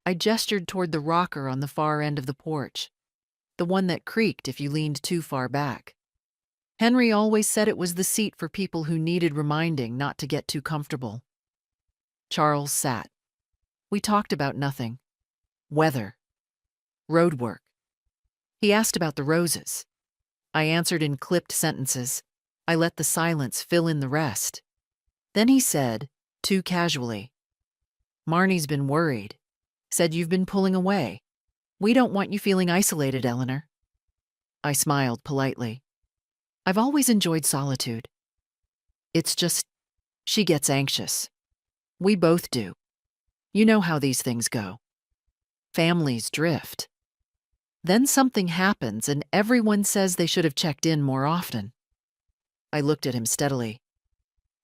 I gestured toward the rocker on the far end of the porch, the one that creaked if you leaned too far back. Henry always said it was the seat for people who needed reminding not to get too comfortable. Charles sat. We talked about nothing. Weather. Road work. He asked about the roses. I answered in clipped sentences. I let the silence fill in the rest. Then he said, too casually, "Marnie's been worried. Said you've been pulling away." We don't want you feeling isolated, Eleanor. I smiled politely. I've always enjoyed solitude. It's just, she gets anxious. We both do. You know how these things go. Families drift. Then something happens and everyone says they should have checked in more often. I looked at him steadily.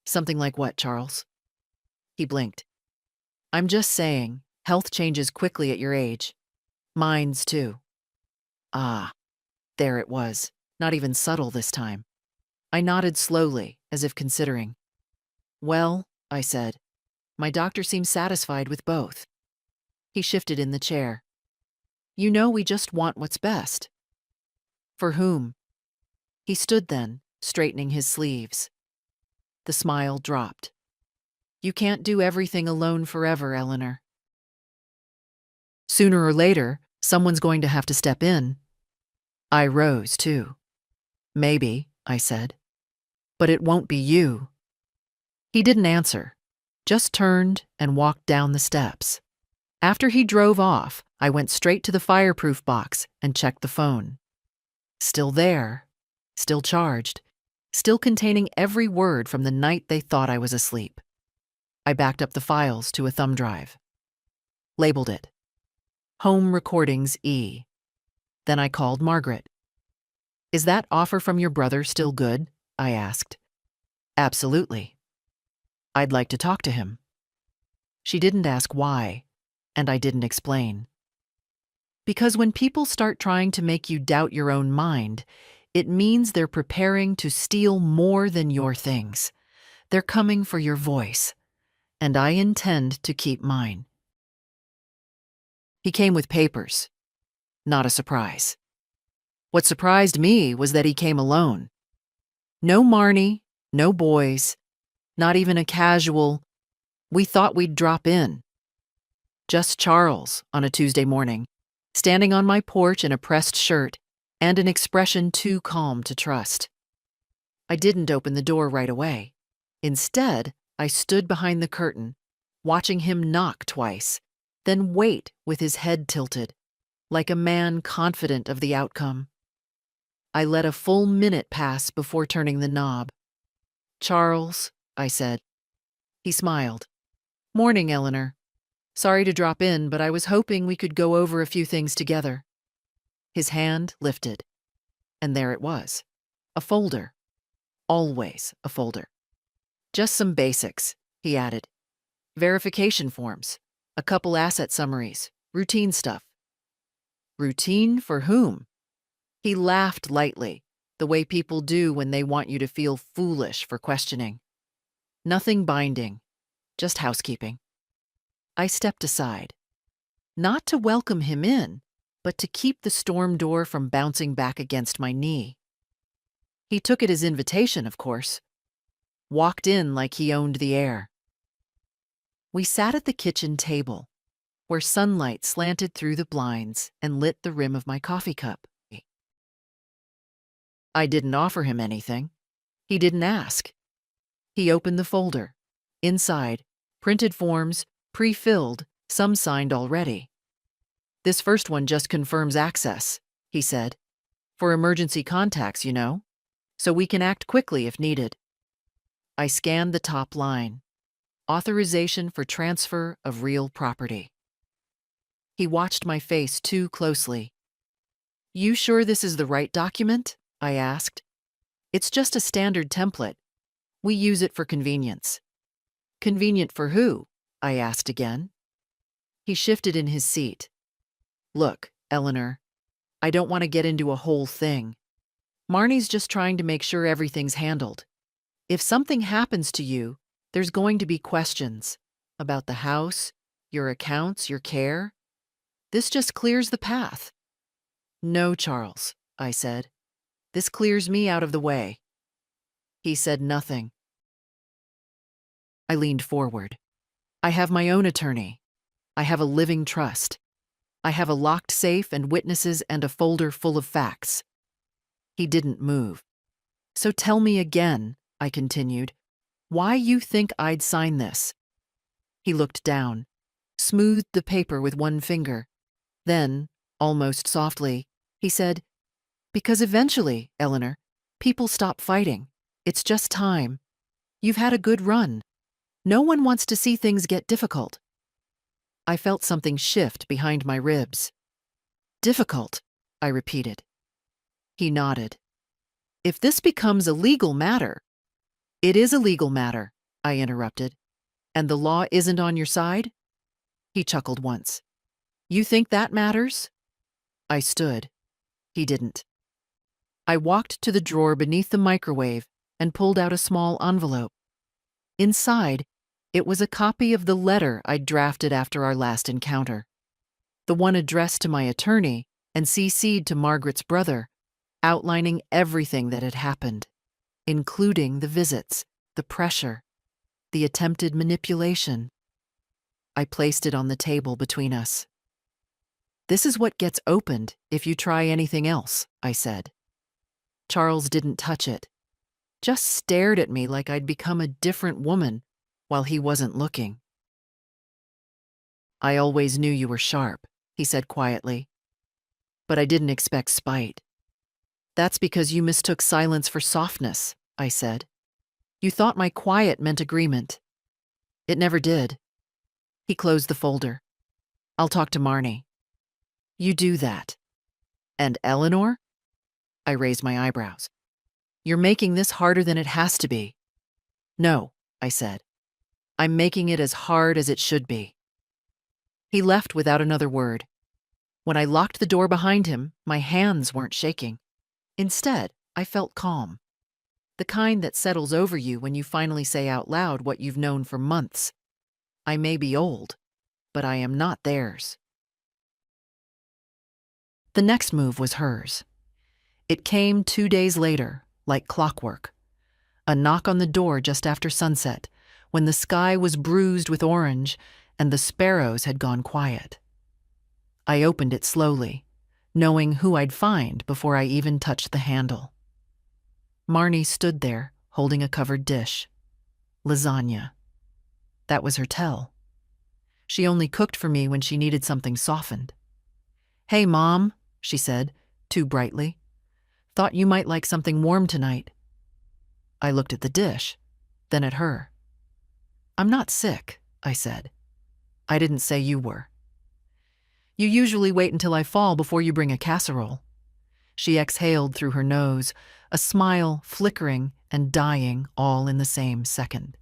Something like what, Charles? He blinked. I'm just saying, health changes quickly at your age. Mine's too. Ah, there it was, not even subtle this time. I nodded slowly, as if considering. Well, I said, my doctor seems satisfied with both. He shifted in the chair. You know we just want what's best. For whom? He stood then, straightening his sleeves. The smile dropped. You can't do everything alone forever, Eleanor. Sooner or later, someone's going to have to step in. I rose, too. Maybe, I said. But it won't be you. He didn't answer, just turned and walked down the steps. After he drove off, I went straight to the fireproof box and checked the phone. Still there, still charged, still containing every word from the night they thought I was asleep. I backed up the files to a thumb drive. Labeled it Home Recordings E. Then I called Margaret. Is that offer from your brother still good? I asked. Absolutely. I'd like to talk to him. She didn't ask why, and I didn't explain. Because when people start trying to make you doubt your own mind, it means they're preparing to steal more than your things. They're coming for your voice, and I intend to keep mine. He came with papers. Not a surprise. What surprised me was that he came alone. No Marnie, no boys, not even a casual, we thought we'd drop in. Just Charles on a Tuesday morning, standing on my porch in a pressed shirt and an expression too calm to trust. I didn't open the door right away. Instead, I stood behind the curtain, watching him knock twice, then wait with his head tilted, like a man confident of the outcome. I let a full minute pass before turning the knob. Charles, I said. He smiled. Morning, Eleanor. Sorry to drop in, but I was hoping we could go over a few things together. His hand lifted, and there it was. A folder. Always a folder. Just some basics, he added. Verification forms, a couple asset summaries, routine stuff. Routine for whom? He laughed lightly, the way people do when they want you to feel foolish for questioning. Nothing binding, just housekeeping. I stepped aside, not to welcome him in, but to keep the storm door from bouncing back against my knee. He took it as invitation, of course. Walked in like he owned the air. We sat at the kitchen table, where sunlight slanted through the blinds and lit the rim of my coffee cup. I didn't offer him anything. He didn't ask. He opened the folder. Inside, printed forms, pre-filled, some signed already. This first one just confirms access, he said. For emergency contacts, you know, so we can act quickly if needed. I scanned the top line. Authorization for transfer of real property. He watched my face too closely. You sure this is the right document? I asked. It's just a standard template. We use it for convenience. Convenient for who? I asked again. He shifted in his seat. Look, Eleanor, I don't want to get into a whole thing. Marnie's just trying to make sure everything's handled. If something happens to you, there's going to be questions about the house, your accounts, your care. This just clears the path. No, Charles, I said. This clears me out of the way. He said nothing. I leaned forward. I have my own attorney. I have a living trust. I have a locked safe and witnesses and a folder full of facts. He didn't move. So tell me again, I continued, why you think I'd sign this. He looked down, smoothed the paper with one finger, then, Almost softly, he said, "Because eventually, Eleanor, people stop fighting. It's just time. You've had a good run. No one wants to see things get difficult." I felt something shift behind my ribs. "Difficult," I repeated. He nodded. "If this becomes a legal matter—" "It is a legal matter," I interrupted. "And the law isn't on your side?" He chuckled once. "You think that matters?" I stood. He didn't. I walked to the drawer beneath the microwave and pulled out a small envelope. Inside, it was a copy of the letter I'd drafted after our last encounter. The one addressed to my attorney and CC'd to Margaret's brother, outlining everything that had happened, including the visits, the pressure, the attempted manipulation. I placed it on the table between us. "This is what gets opened if you try anything else," I said. Charles didn't touch it, just stared at me like I'd become a different woman while he wasn't looking. "I always knew you were sharp," he said quietly. "But I didn't expect spite." "That's because you mistook silence for softness," I said. "You thought my quiet meant agreement. It never did." He closed the folder. "I'll talk to Marnie." "You do that." "And Eleanor?" I raised my eyebrows. "You're making this harder than it has to be." "No," I said. "I'm making it as hard as it should be." He left without another word. When I locked the door behind him, my hands weren't shaking. Instead, I felt calm. The kind that settles over you when you finally say out loud what you've known for months. I may be old, but I am not theirs. The next move was hers. It came 2 days later, like clockwork. A knock on the door just after sunset, when the sky was bruised with orange and the sparrows had gone quiet. I opened it slowly, knowing who I'd find before I even touched the handle. Marnie stood there, holding a covered dish. Lasagna. That was her tell. She only cooked for me when she needed something softened. "Hey, Mom," she said, too brightly. "Thought you might like something warm tonight." I looked at the dish, then at her. "I'm not sick," I said. "I didn't say you were." "You usually wait until I fall before you bring a casserole." She exhaled through her nose, a smile flickering and dying all in the same second.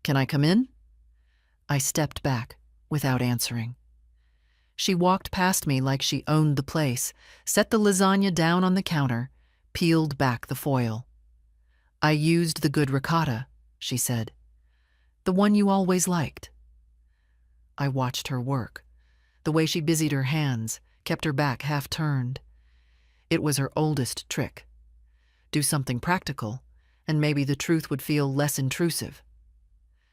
"Can I come in?" I stepped back, without answering. She walked past me like she owned the place, set the lasagna down on the counter, peeled back the foil. "I used the good ricotta," she said. "The one you always liked." I watched her work, the way she busied her hands, kept her back half turned. It was her oldest trick. Do something practical, and maybe the truth would feel less intrusive.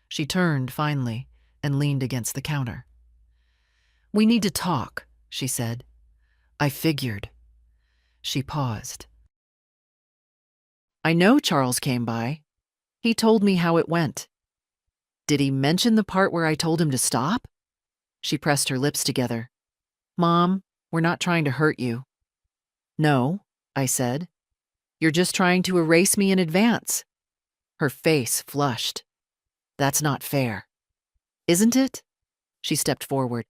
She turned, finally, and leaned against the counter. "We need to talk," she said. "I figured." She paused. "I know Charles came by. He told me how it went." "Did he mention the part where I told him to stop?" She pressed her lips together. "Mom, we're not trying to hurt you." "No," I said. "You're just trying to erase me in advance." Her face flushed. "That's not fair." "Isn't it?" She stepped forward.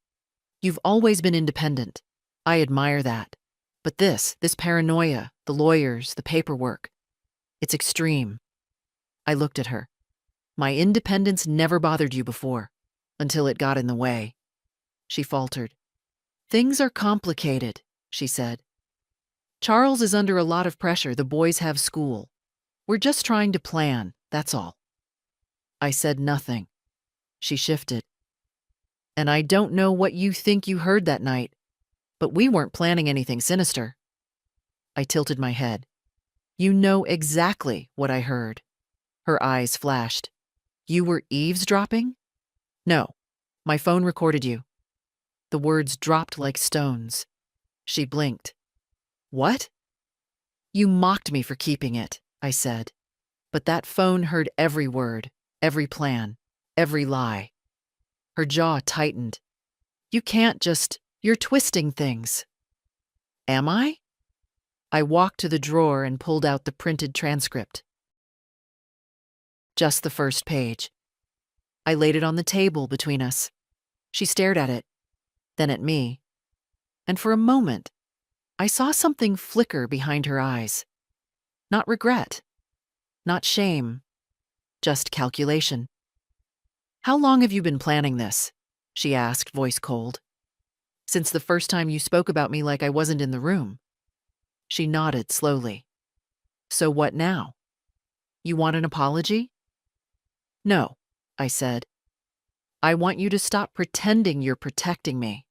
"You've always been independent. I admire that. But this paranoia, the lawyers, the paperwork, it's extreme." I looked at her. "My independence never bothered you before, until it got in the way." She faltered. "Things are complicated," she said. "Charles is under a lot of pressure. The boys have school. We're just trying to plan, that's all." I said nothing. She shifted. "And I don't know what you think you heard that night, but we weren't planning anything sinister." I tilted my head. "You know exactly what I heard." Her eyes flashed. "You were eavesdropping?" "No. My phone recorded you." The words dropped like stones. She blinked. "What?" "You mocked me for keeping it," I said. "But that phone heard every word, every plan, every lie." Her jaw tightened. "You can't just—" You're twisting things. Am I? I walked to the drawer and pulled out the printed transcript. Just the first page. I laid it on the table between us. She stared at it, then at me, and for a moment, I saw something flicker behind her eyes. Not regret, not shame, just calculation. How long have you been planning this? She asked, voice cold. Since the first time you spoke about me like I wasn't in the room. She nodded slowly. So what now? You want an apology? No, I said. I want you to stop pretending you're protecting me.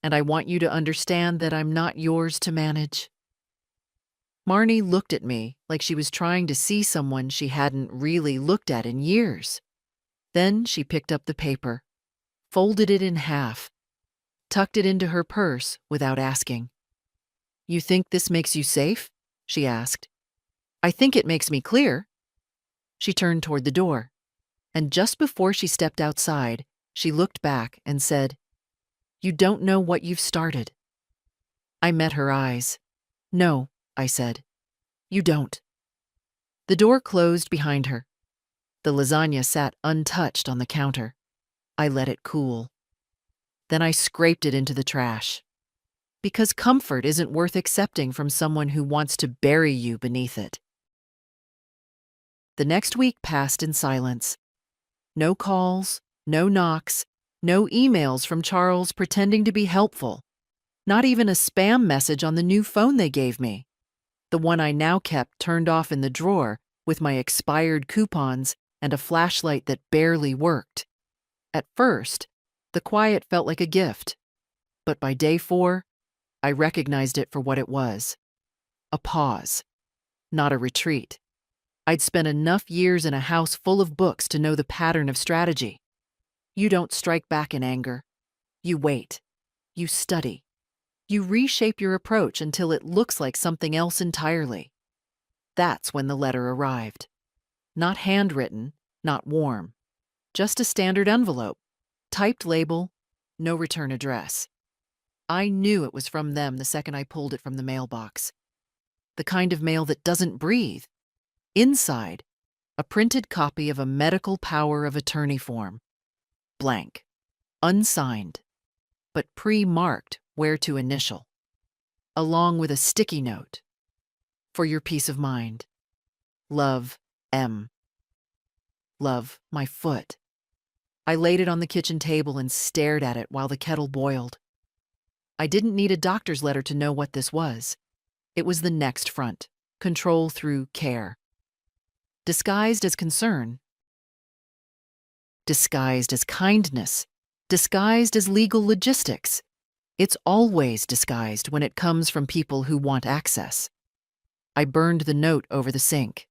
And I want you to understand that I'm not yours to manage. Marnie looked at me like she was trying to see someone she hadn't really looked at in years. Then she picked up the paper, folded it in half, tucked it into her purse without asking. You think this makes you safe? She asked. I think it makes me clear. She turned toward the door, and just before she stepped outside, she looked back and said, You don't know what you've started. I met her eyes. No, I said. You don't. The door closed behind her. The lasagna sat untouched on the counter. I let it cool. Then I scraped it into the trash. Because comfort isn't worth accepting from someone who wants to bury you beneath it. The next week passed in silence. No calls, no knocks, no emails from Charles pretending to be helpful. Not even a spam message on the new phone they gave me. The one I now kept turned off in the drawer with my expired coupons and a flashlight that barely worked. At first, the quiet felt like a gift. But by day 4, I recognized it for what it was. A pause, not a retreat. I'd spent enough years in a house full of books to know the pattern of strategy. You don't strike back in anger. You wait. You study. You reshape your approach until it looks like something else entirely. That's when the letter arrived. Not handwritten, not warm. Just a standard envelope. Typed label, no return address. I knew it was from them the second I pulled it from the mailbox. The kind of mail that doesn't breathe. Inside, a printed copy of a medical power of attorney form. Blank. Unsigned. But pre-marked where to initial. Along with a sticky note. For your peace of mind. Love, M. Love, my foot. I laid it on the kitchen table and stared at it while the kettle boiled. I didn't need a doctor's letter to know what this was. It was the next front. Control through care. Disguised as concern. Disguised as kindness. Disguised as legal logistics. It's always disguised when it comes from people who want access. I burned the note over the sink.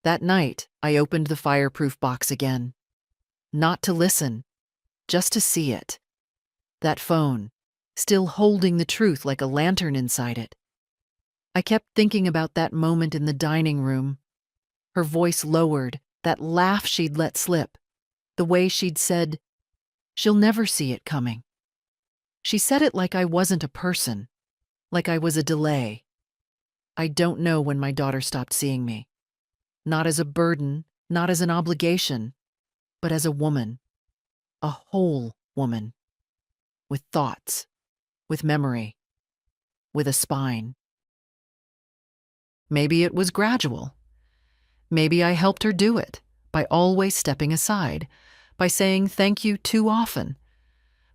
That night, I opened the fireproof box again. Not to listen, just to see it. That phone, still holding the truth like a lantern inside it. I kept thinking about that moment in the dining room. Her voice lowered, that laugh she'd let slip. The way she'd said, she'll never see it coming. She said it like I wasn't a person, like I was a delay. I don't know when my daughter stopped seeing me. Not as a burden, not as an obligation, but as a woman. A whole woman. With thoughts, with memory, with a spine. Maybe it was gradual. Maybe I helped her do it by always stepping aside, by saying thank you too often,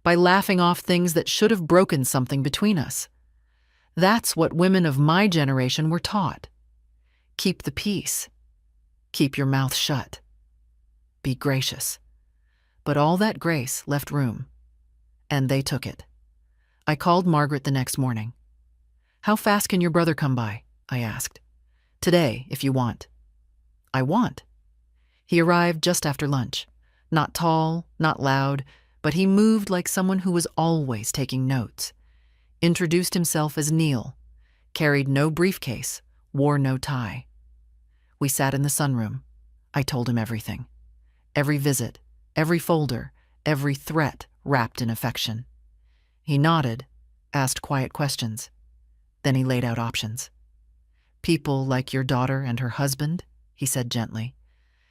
by laughing off things that should have broken something between us. That's what women of my generation were taught. Keep the peace. Keep your mouth shut. Be gracious. But all that grace left room, and they took it. I called Margaret the next morning. How fast can your brother come by? I asked. Today, if you want. I want. He arrived just after lunch. Not tall, not loud, but he moved like someone who was always taking notes. Introduced himself as Neil. Carried no briefcase, wore no tie. We sat in the sunroom. I told him everything. Every visit, every folder, every threat wrapped in affection. He nodded, asked quiet questions. Then he laid out options. People like your daughter and her husband, he said gently.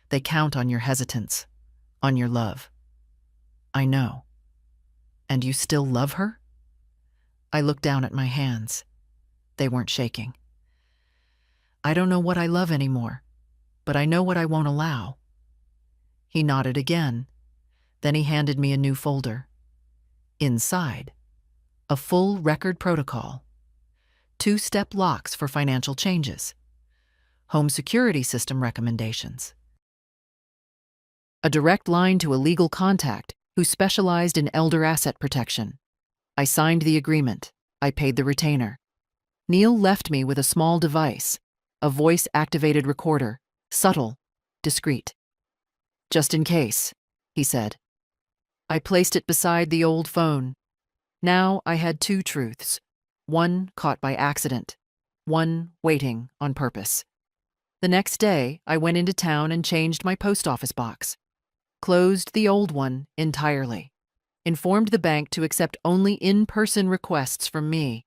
They count on your hesitance, on your love. I know. And you still love her? I looked down at my hands. They weren't shaking. I don't know what I love anymore, but I know what I won't allow. He nodded again. Then he handed me a new folder. Inside, a full record protocol. 2-step locks for financial changes. Home security system recommendations. A direct line to a legal contact who specialized in elder asset protection. I signed the agreement. I paid the retainer. Neil left me with a small device, a voice-activated recorder, subtle, discreet. Just in case, he said. I placed it beside the old phone. Now I had 2 truths, one caught by accident, one waiting on purpose. The next day, I went into town and changed my post office box. Closed the old one entirely. Informed the bank to accept only in-person requests from me.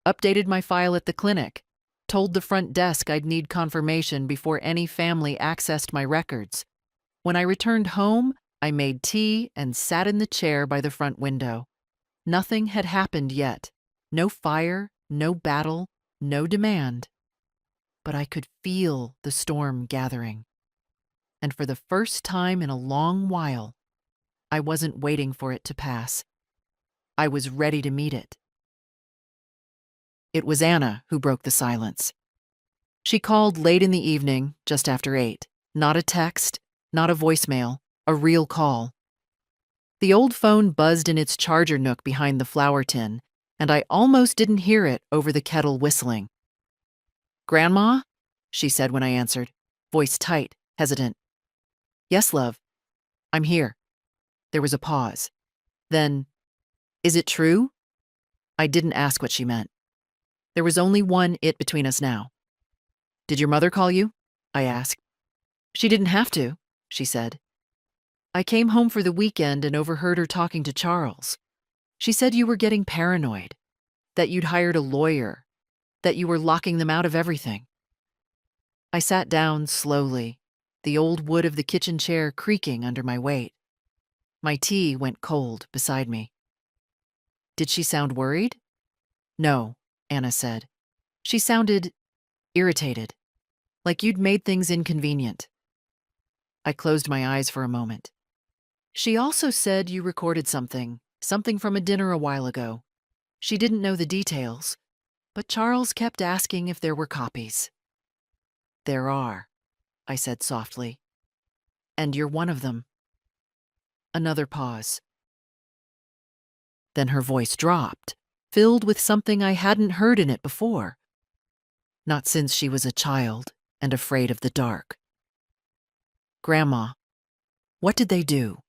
Updated my file at the clinic. Told the front desk I'd need confirmation before any family accessed my records. When I returned home, I made tea and sat in the chair by the front window. Nothing had happened yet. No fire, no battle, no demand. But I could feel the storm gathering. And for the first time in a long while, I wasn't waiting for it to pass. I was ready to meet it. It was Anna who broke the silence. She called late in the evening, just after 8. Not a text, not a voicemail, a real call. The old phone buzzed in its charger nook behind the flour tin, and I almost didn't hear it over the kettle whistling. "Grandma?" she said when I answered, voice tight, hesitant. "Yes, love. I'm here." There was a pause. Then, "Is it true?" I didn't ask what she meant. There was only one it between us now. "Did your mother call you?" I asked. "She didn't have to," she said. "I came home for the weekend and overheard her talking to Charles. She said you were getting paranoid, that you'd hired a lawyer, that you were locking them out of everything." I sat down slowly, the old wood of the kitchen chair creaking under my weight. My tea went cold beside me. "Did she sound worried?" "No," Anna said. "She sounded irritated, like you'd made things inconvenient." I closed my eyes for a moment. "She also said you recorded something from a dinner a while ago. She didn't know the details, but Charles kept asking if there were copies." "There are," I said softly. "And you're one of them." Another pause. Then her voice dropped, filled with something I hadn't heard in it before. Not since she was a child and afraid of the dark. "Grandma, what did they do?"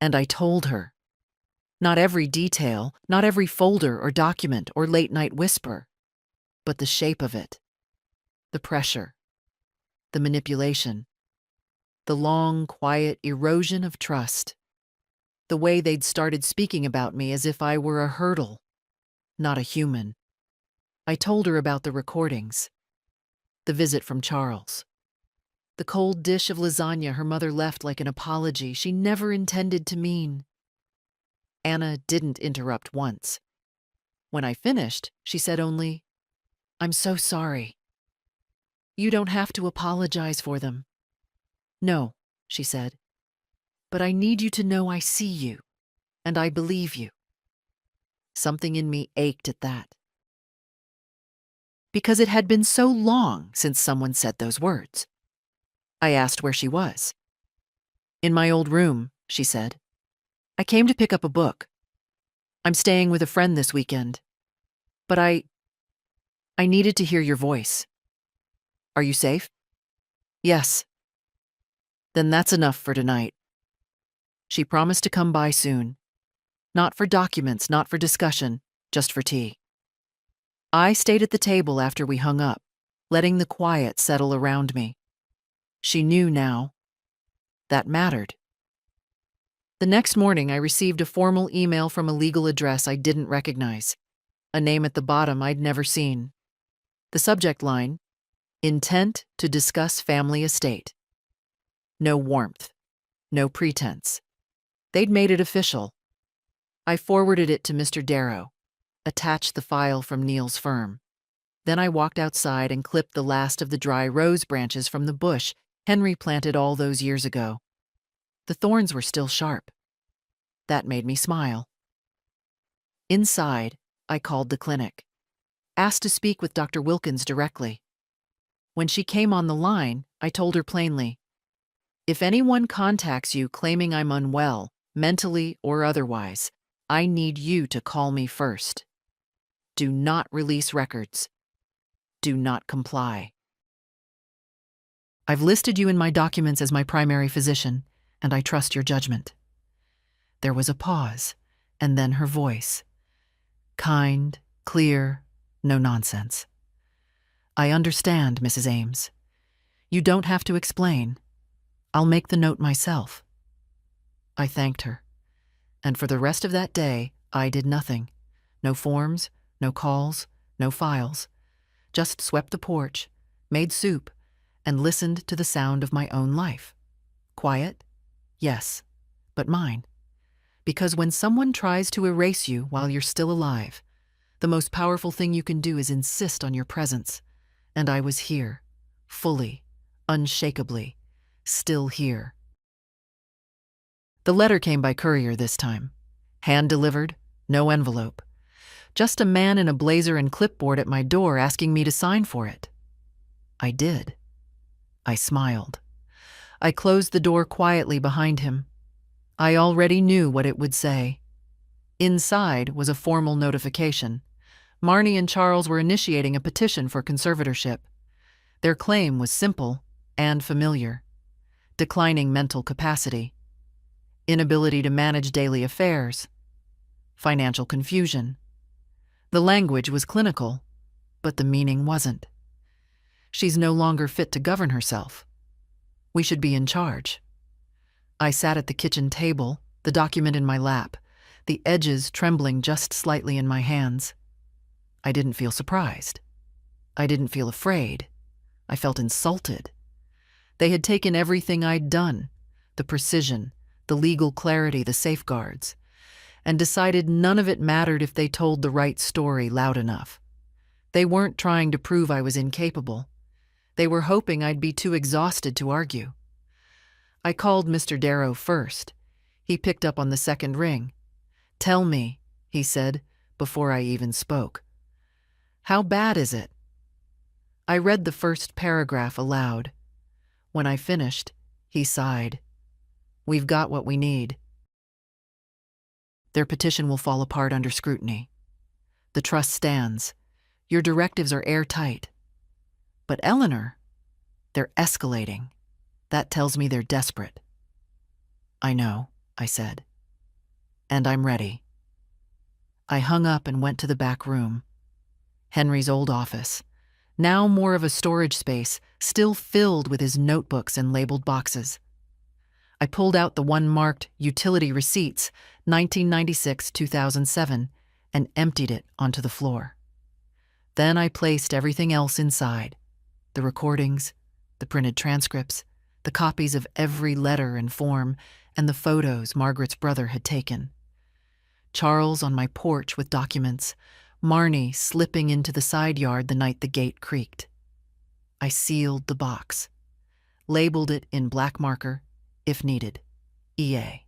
And I told her. Not every detail, not every folder or document or late-night whisper, but the shape of it, the pressure, the manipulation, the long, quiet erosion of trust, the way they'd started speaking about me as if I were a hurdle, not a human. I told her about the recordings, the visit from Charles, the cold dish of lasagna her mother left like an apology she never intended to mean. Anna didn't interrupt once. When I finished, she said only, "I'm so sorry." "You don't have to apologize for them." "No," she said, "but I need you to know I see you, and I believe you." Something in me ached at that. Because it had been so long since someone said those words. I asked where she was. "In my old room," she said. "I came to pick up a book. I'm staying with a friend this weekend. But I needed to hear your voice." "Are you safe?" "Yes." "Then that's enough for tonight." She promised to come by soon. Not for documents, not for discussion, just for tea. I stayed at the table after we hung up, letting the quiet settle around me. She knew now. That mattered. The next morning, I received a formal email from a legal address I didn't recognize, a name at the bottom I'd never seen. The subject line, intent to discuss family estate. No warmth, no pretense. They'd made it official. I forwarded it to Mr. Darrow, attached the file from Neil's firm. Then I walked outside and clipped the last of the dry rose branches from the bush Henry planted all those years ago. The thorns were still sharp. That made me smile. Inside, I called the clinic, asked to speak with Dr. Wilkins directly. When she came on the line, I told her plainly, "If anyone contacts you claiming I'm unwell, mentally or otherwise, I need you to call me first. Do not release records. Do not comply. I've listed you in my documents as my primary physician, and I trust your judgment." There was a pause, and then her voice. Kind, clear, no nonsense. "I understand, Mrs. Ames. You don't have to explain. I'll make the note myself." I thanked her, and for the rest of that day, I did nothing. No forms, no calls, no files. Just swept the porch, made soup, and listened to the sound of my own life. Quiet? Yes, but mine. Because when someone tries to erase you while you're still alive, the most powerful thing you can do is insist on your presence. And I was here, fully, unshakably, still here. The letter came by courier this time. Hand-delivered, no envelope. Just a man in a blazer and clipboard at my door asking me to sign for it. I did. I smiled. I closed the door quietly behind him. I already knew what it would say. Inside was a formal notification. Marnie and Charles were initiating a petition for conservatorship. Their claim was simple and familiar. Declining mental capacity. Inability to manage daily affairs. Financial confusion. The language was clinical, but the meaning wasn't. She's no longer fit to govern herself. We should be in charge. I sat at the kitchen table, the document in my lap, the edges trembling just slightly in my hands. I didn't feel surprised. I didn't feel afraid. I felt insulted. They had taken everything I'd done, the precision, the legal clarity, the safeguards, and decided none of it mattered if they told the right story loud enough. They weren't trying to prove I was incapable. They were hoping I'd be too exhausted to argue. I called Mr. Darrow first. He picked up on the second ring. "Tell me," he said, before I even spoke. "How bad is it?" I read the first paragraph aloud. When I finished, he sighed. "We've got what we need." Their petition will fall apart under scrutiny. The trust stands. Your directives are airtight. But Eleanor, they're escalating. That tells me they're desperate. "I know," I said. "And I'm ready." I hung up and went to the back room. Henry's old office, now more of a storage space, still filled with his notebooks and labeled boxes. I pulled out the one marked Utility Receipts, 1996-2007, and emptied it onto the floor. Then I placed everything else inside, the recordings, the printed transcripts, the copies of every letter and form, and the photos Margaret's brother had taken. Charles on my porch with documents, Marnie slipping into the side yard the night the gate creaked. I sealed the box, labeled it in black marker, if needed, EA.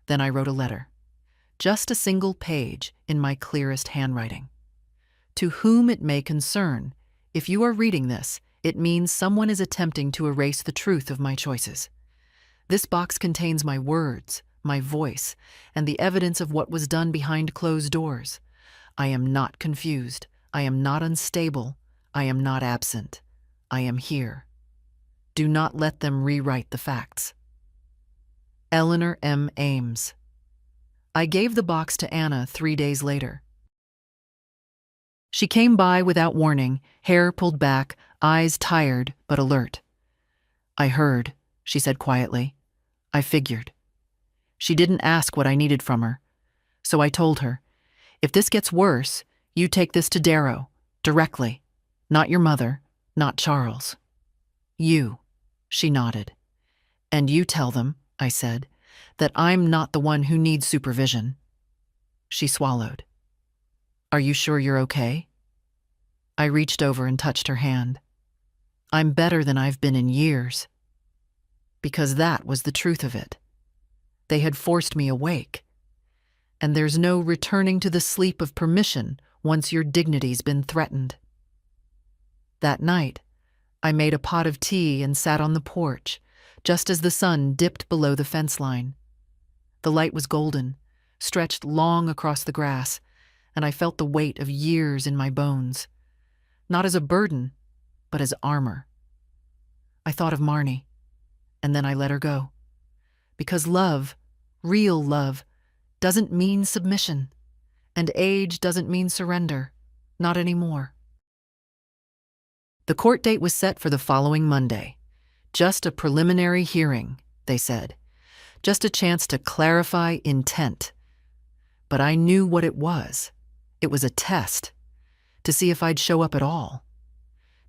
Then I wrote a letter, just a single page in my clearest handwriting. To whom it may concern, if you are reading this, it means someone is attempting to erase the truth of my choices. This box contains my words, my voice, and the evidence of what was done behind closed doors. I am not confused. I am not unstable. I am not absent. I am here. Do not let them rewrite the facts. Eleanor M. Ames. I gave the box to Anna 3 days later. She came by without warning, hair pulled back, eyes tired but alert. "I heard," she said quietly. "I figured." She didn't ask what I needed from her. So I told her, if this gets worse, you take this to Darrow, directly. Not your mother, not Charles. You, she nodded. And you tell them, I said, that I'm not the one who needs supervision. She swallowed. Are you sure you're okay? I reached over and touched her hand. I'm better than I've been in years. Because that was the truth of it. They had forced me awake. And there's no returning to the sleep of permission once your dignity's been threatened. That night, I made a pot of tea and sat on the porch, just as the sun dipped below the fence line. The light was golden, stretched long across the grass, and I felt the weight of years in my bones. Not as a burden, but as armor. I thought of Marnie, and then I let her go. Because love, real love, doesn't mean submission, and age doesn't mean surrender, not anymore. The court date was set for the following Monday. Just a preliminary hearing, they said. Just a chance to clarify intent. But I knew what it was. It was a test. To see if I'd show up at all.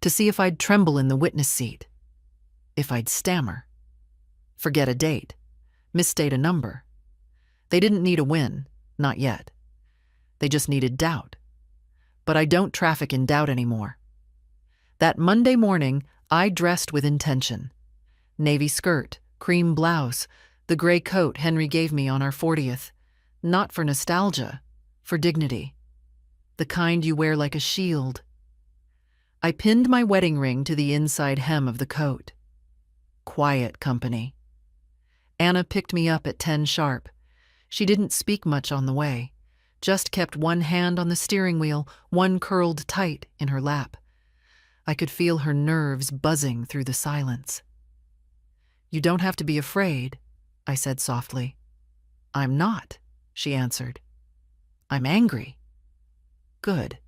To see if I'd tremble in the witness seat. If I'd stammer. Forget a date. Misstate a number. They didn't need a win, not yet. They just needed doubt. But I don't traffic in doubt anymore. That Monday morning, I dressed with intention. Navy skirt, cream blouse, the gray coat Henry gave me on our 40th. Not for nostalgia, for dignity. The kind you wear like a shield. I pinned my wedding ring to the inside hem of the coat. Quiet company. Anna picked me up at 10 sharp. She didn't speak much on the way, just kept one hand on the steering wheel, one curled tight in her lap. I could feel her nerves buzzing through the silence. You don't have to be afraid, I said softly. I'm not, she answered. I'm angry. Good.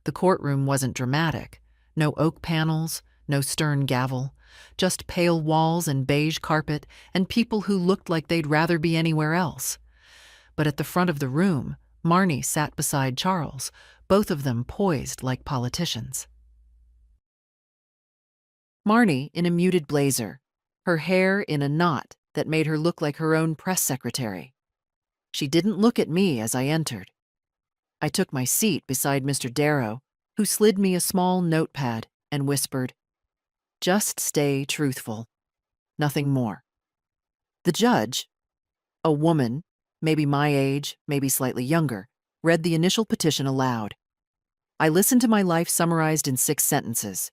The courtroom wasn't dramatic. No oak panels, no stern gavel, just pale walls and beige carpet and people who looked like they'd rather be anywhere else. But at the front of the room, Marnie sat beside Charles, both of them poised like politicians. Marnie in a muted blazer, her hair in a knot that made her look like her own press secretary. She didn't look at me as I entered. I took my seat beside Mr. Darrow, who slid me a small notepad and whispered, "Just stay truthful. Nothing more." The judge, a woman, maybe my age, maybe slightly younger, read the initial petition aloud. I listened to my life summarized in 6 sentences.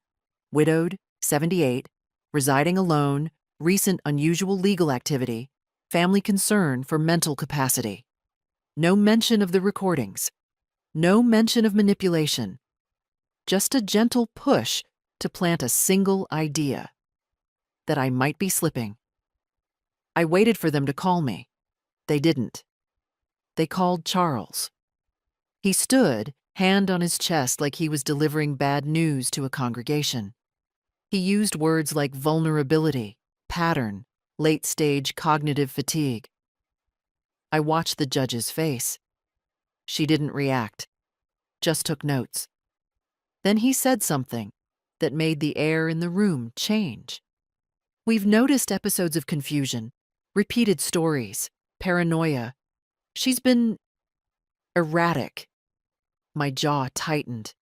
Widowed, 78, residing alone, recent unusual legal activity, family concern for mental capacity. No mention of the recordings. No mention of manipulation. Just a gentle push to plant a single idea. That I might be slipping. I waited for them to call me. They didn't. They called Charles. He stood, hand on his chest like he was delivering bad news to a congregation. He used words like vulnerability, pattern, late-stage cognitive fatigue. I watched the judge's face. She didn't react, just took notes. Then he said something that made the air in the room change. We've noticed episodes of confusion, repeated stories, paranoia. She's been erratic. My jaw tightened.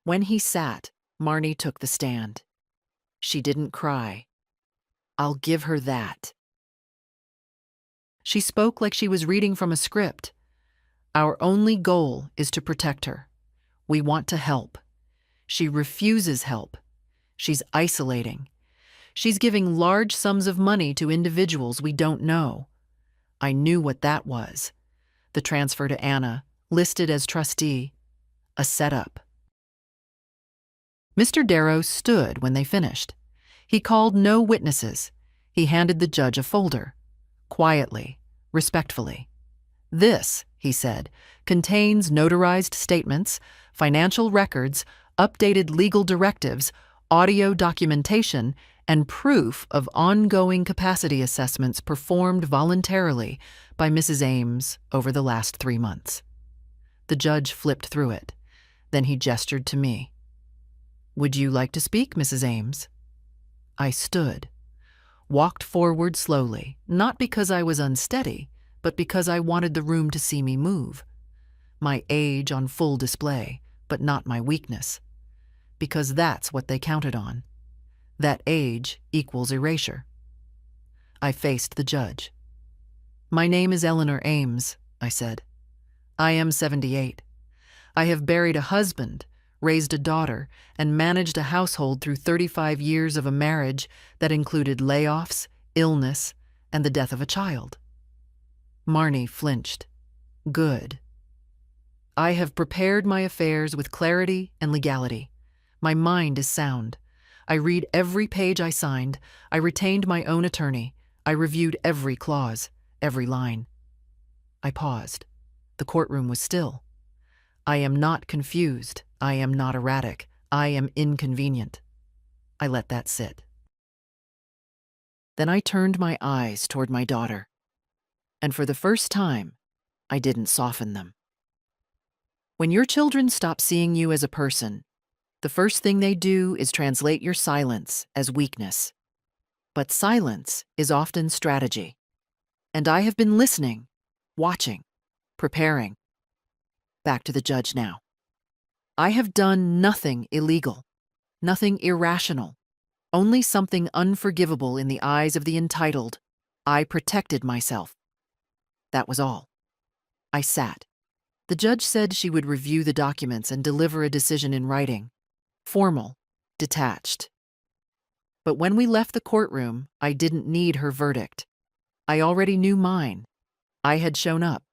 When he sat, Marnie took the stand. She didn't cry. I'll give her that. She spoke like she was reading from a script. Our only goal is to protect her. We want to help. She refuses help. She's isolating. She's giving large sums of money to individuals we don't know. I knew what that was. The transfer to Anna, listed as trustee, a setup. Mr. Darrow stood when they finished. He called no witnesses. He handed the judge a folder. Quietly, respectfully. This, he said, contains notarized statements, financial records, updated legal directives, audio documentation, and proof of ongoing capacity assessments performed voluntarily by Mrs. Ames over the last 3 months. The judge flipped through it. Then he gestured to me. "Would you like to speak, Mrs. Ames?" I stood, walked forward slowly, not because I was unsteady, but because I wanted the room to see me move. My age on full display, but not my weakness. Because that's what they counted on. That age equals erasure. I faced the judge. "My name is Eleanor Ames," I said. "I am 78. I have buried a husband, raised a daughter, and managed a household through 35 years of a marriage that included layoffs, illness, and the death of a child." Marnie flinched. "Good. I have prepared my affairs with clarity and legality. My mind is sound. I read every page I signed. I retained my own attorney. I reviewed every clause, every line." I paused. The courtroom was still. "I am not confused. I am not erratic. I am inconvenient." I let that sit. Then I turned my eyes toward my daughter. And for the first time, I didn't soften them. When your children stop seeing you as a person, the first thing they do is translate your silence as weakness. But silence is often strategy. And I have been listening, watching, preparing. Back to the judge now. I have done nothing illegal, nothing irrational, only something unforgivable in the eyes of the entitled. I protected myself. That was all. I sat. The judge said she would review the documents and deliver a decision in writing. Formal, detached. But when we left the courtroom, I didn't need her verdict. I already knew mine. I had shown up,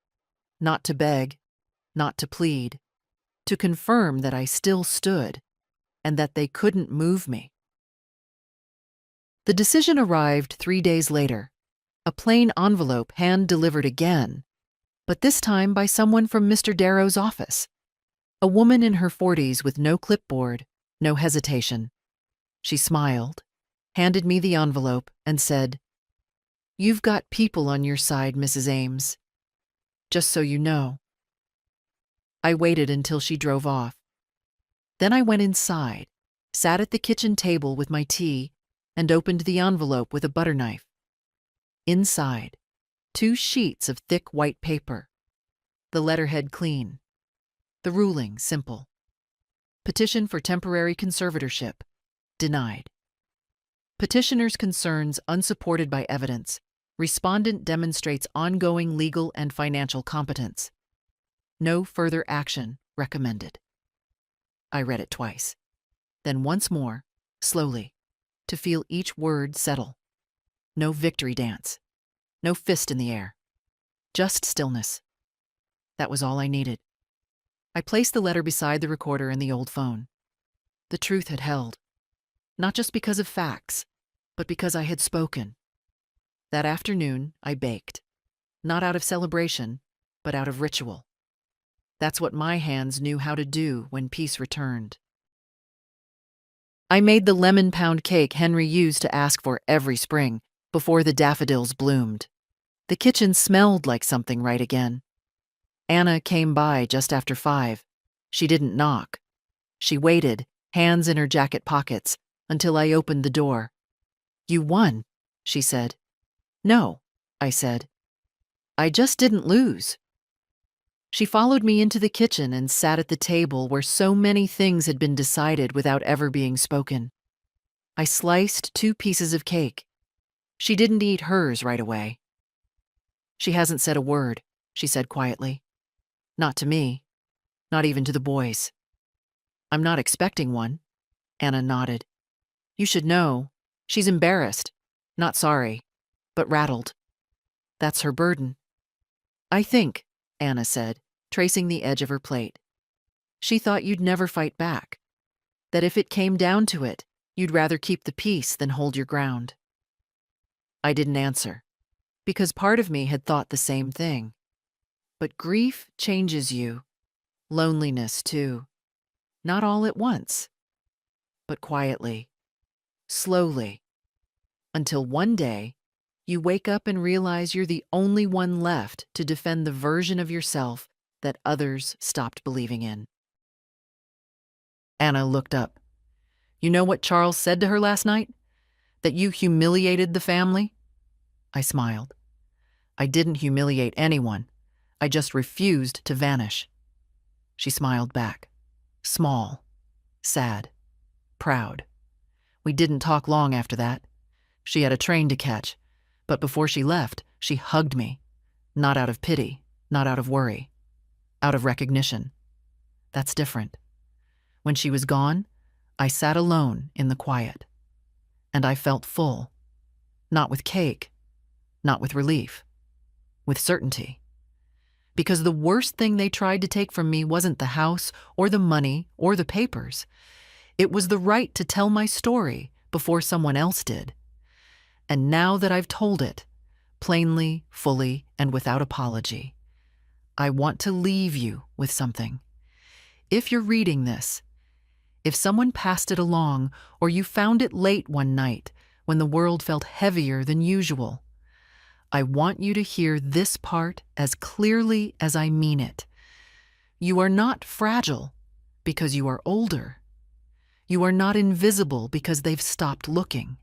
not to beg, not to plead, to confirm that I still stood and that they couldn't move me. The decision arrived 3 days later, a plain envelope hand-delivered again, but this time by someone from Mr. Darrow's office, a woman in her 40s with no clipboard, no hesitation. She smiled, handed me the envelope, and said, "You've got people on your side, Mrs. Ames. Just so you know." I waited until she drove off. Then I went inside, sat at the kitchen table with my tea, and opened the envelope with a butter knife. Inside, 2 sheets of thick white paper. The letterhead clean. The ruling simple. Petition for temporary conservatorship. Denied. Petitioner's concerns unsupported by evidence. Respondent demonstrates ongoing legal and financial competence. No further action recommended. I read it twice. Then once more, slowly, to feel each word settle. No victory dance. No fist in the air. Just stillness. That was all I needed. I placed the letter beside the recorder and the old phone. The truth had held. Not just because of facts, but because I had spoken. That afternoon, I baked. Not out of celebration, but out of ritual. That's what my hands knew how to do when peace returned. I made the lemon pound cake Henry used to ask for every spring, before the daffodils bloomed. The kitchen smelled like something right again. Anna came by just after 5. She didn't knock. She waited, hands in her jacket pockets, until I opened the door. "You won," she said. "No," I said. "I just didn't lose." She followed me into the kitchen and sat at the table where so many things had been decided without ever being spoken. I sliced 2 pieces of cake. She didn't eat hers right away. "She hasn't said a word," she said quietly. "Not to me. Not even to the boys." "I'm not expecting one." Anna nodded. "You should know. She's embarrassed. Not sorry, but rattled. That's her burden." "I think," Anna said, tracing the edge of her plate, "she thought you'd never fight back. That if it came down to it, you'd rather keep the peace than hold your ground." I didn't answer, because part of me had thought the same thing. But grief changes you. Loneliness, too. Not all at once, but quietly, slowly, Until one day, you wake up and realize you're the only one left to defend the version of yourself that others stopped believing in. Anna looked up. You know what Charles said to her last night? That you humiliated the family? I smiled. I didn't humiliate anyone. I just refused to vanish. She smiled back. Small, sad, proud. We didn't talk long after that. She had a train to catch, but before she left, she hugged me. Not out of pity, not out of worry, out of recognition. That's different. When she was gone, I sat alone in the quiet. And I felt full. Not with cake, not with relief, with certainty. Because the worst thing they tried to take from me wasn't the house or the money or the papers. It was the right to tell my story before someone else did. And now that I've told it, plainly, fully, and without apology, I want to leave you with something. If you're reading this, if someone passed it along or you found it late one night when the world felt heavier than usual, I want you to hear this part as clearly as I mean it. You are not fragile because you are older. You are not invisible because they've stopped looking.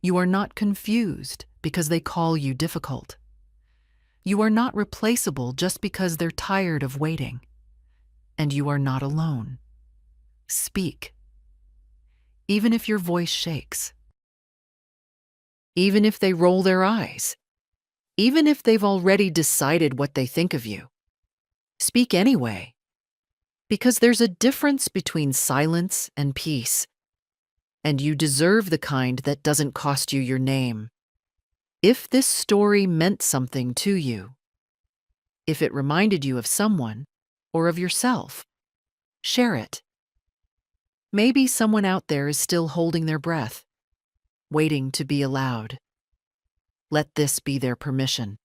You are not confused because they call you difficult. You are not replaceable just because they're tired of waiting. And you are not alone. Speak. Even if your voice shakes. Even if they roll their eyes. Even if they've already decided what they think of you. Speak anyway. Because there's a difference between silence and peace. And you deserve the kind that doesn't cost you your name. If this story meant something to you, if it reminded you of someone or of yourself, share it. Maybe someone out there is still holding their breath, waiting to be allowed. Let this be their permission.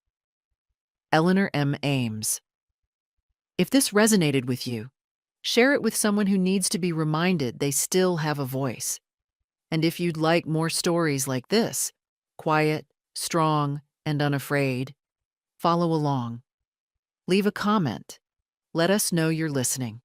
Eleanor M. Ames. If this resonated with you, share it with someone who needs to be reminded they still have a voice. And if you'd like more stories like this, quiet, strong, and unafraid, follow along. Leave a comment. Let us know you're listening.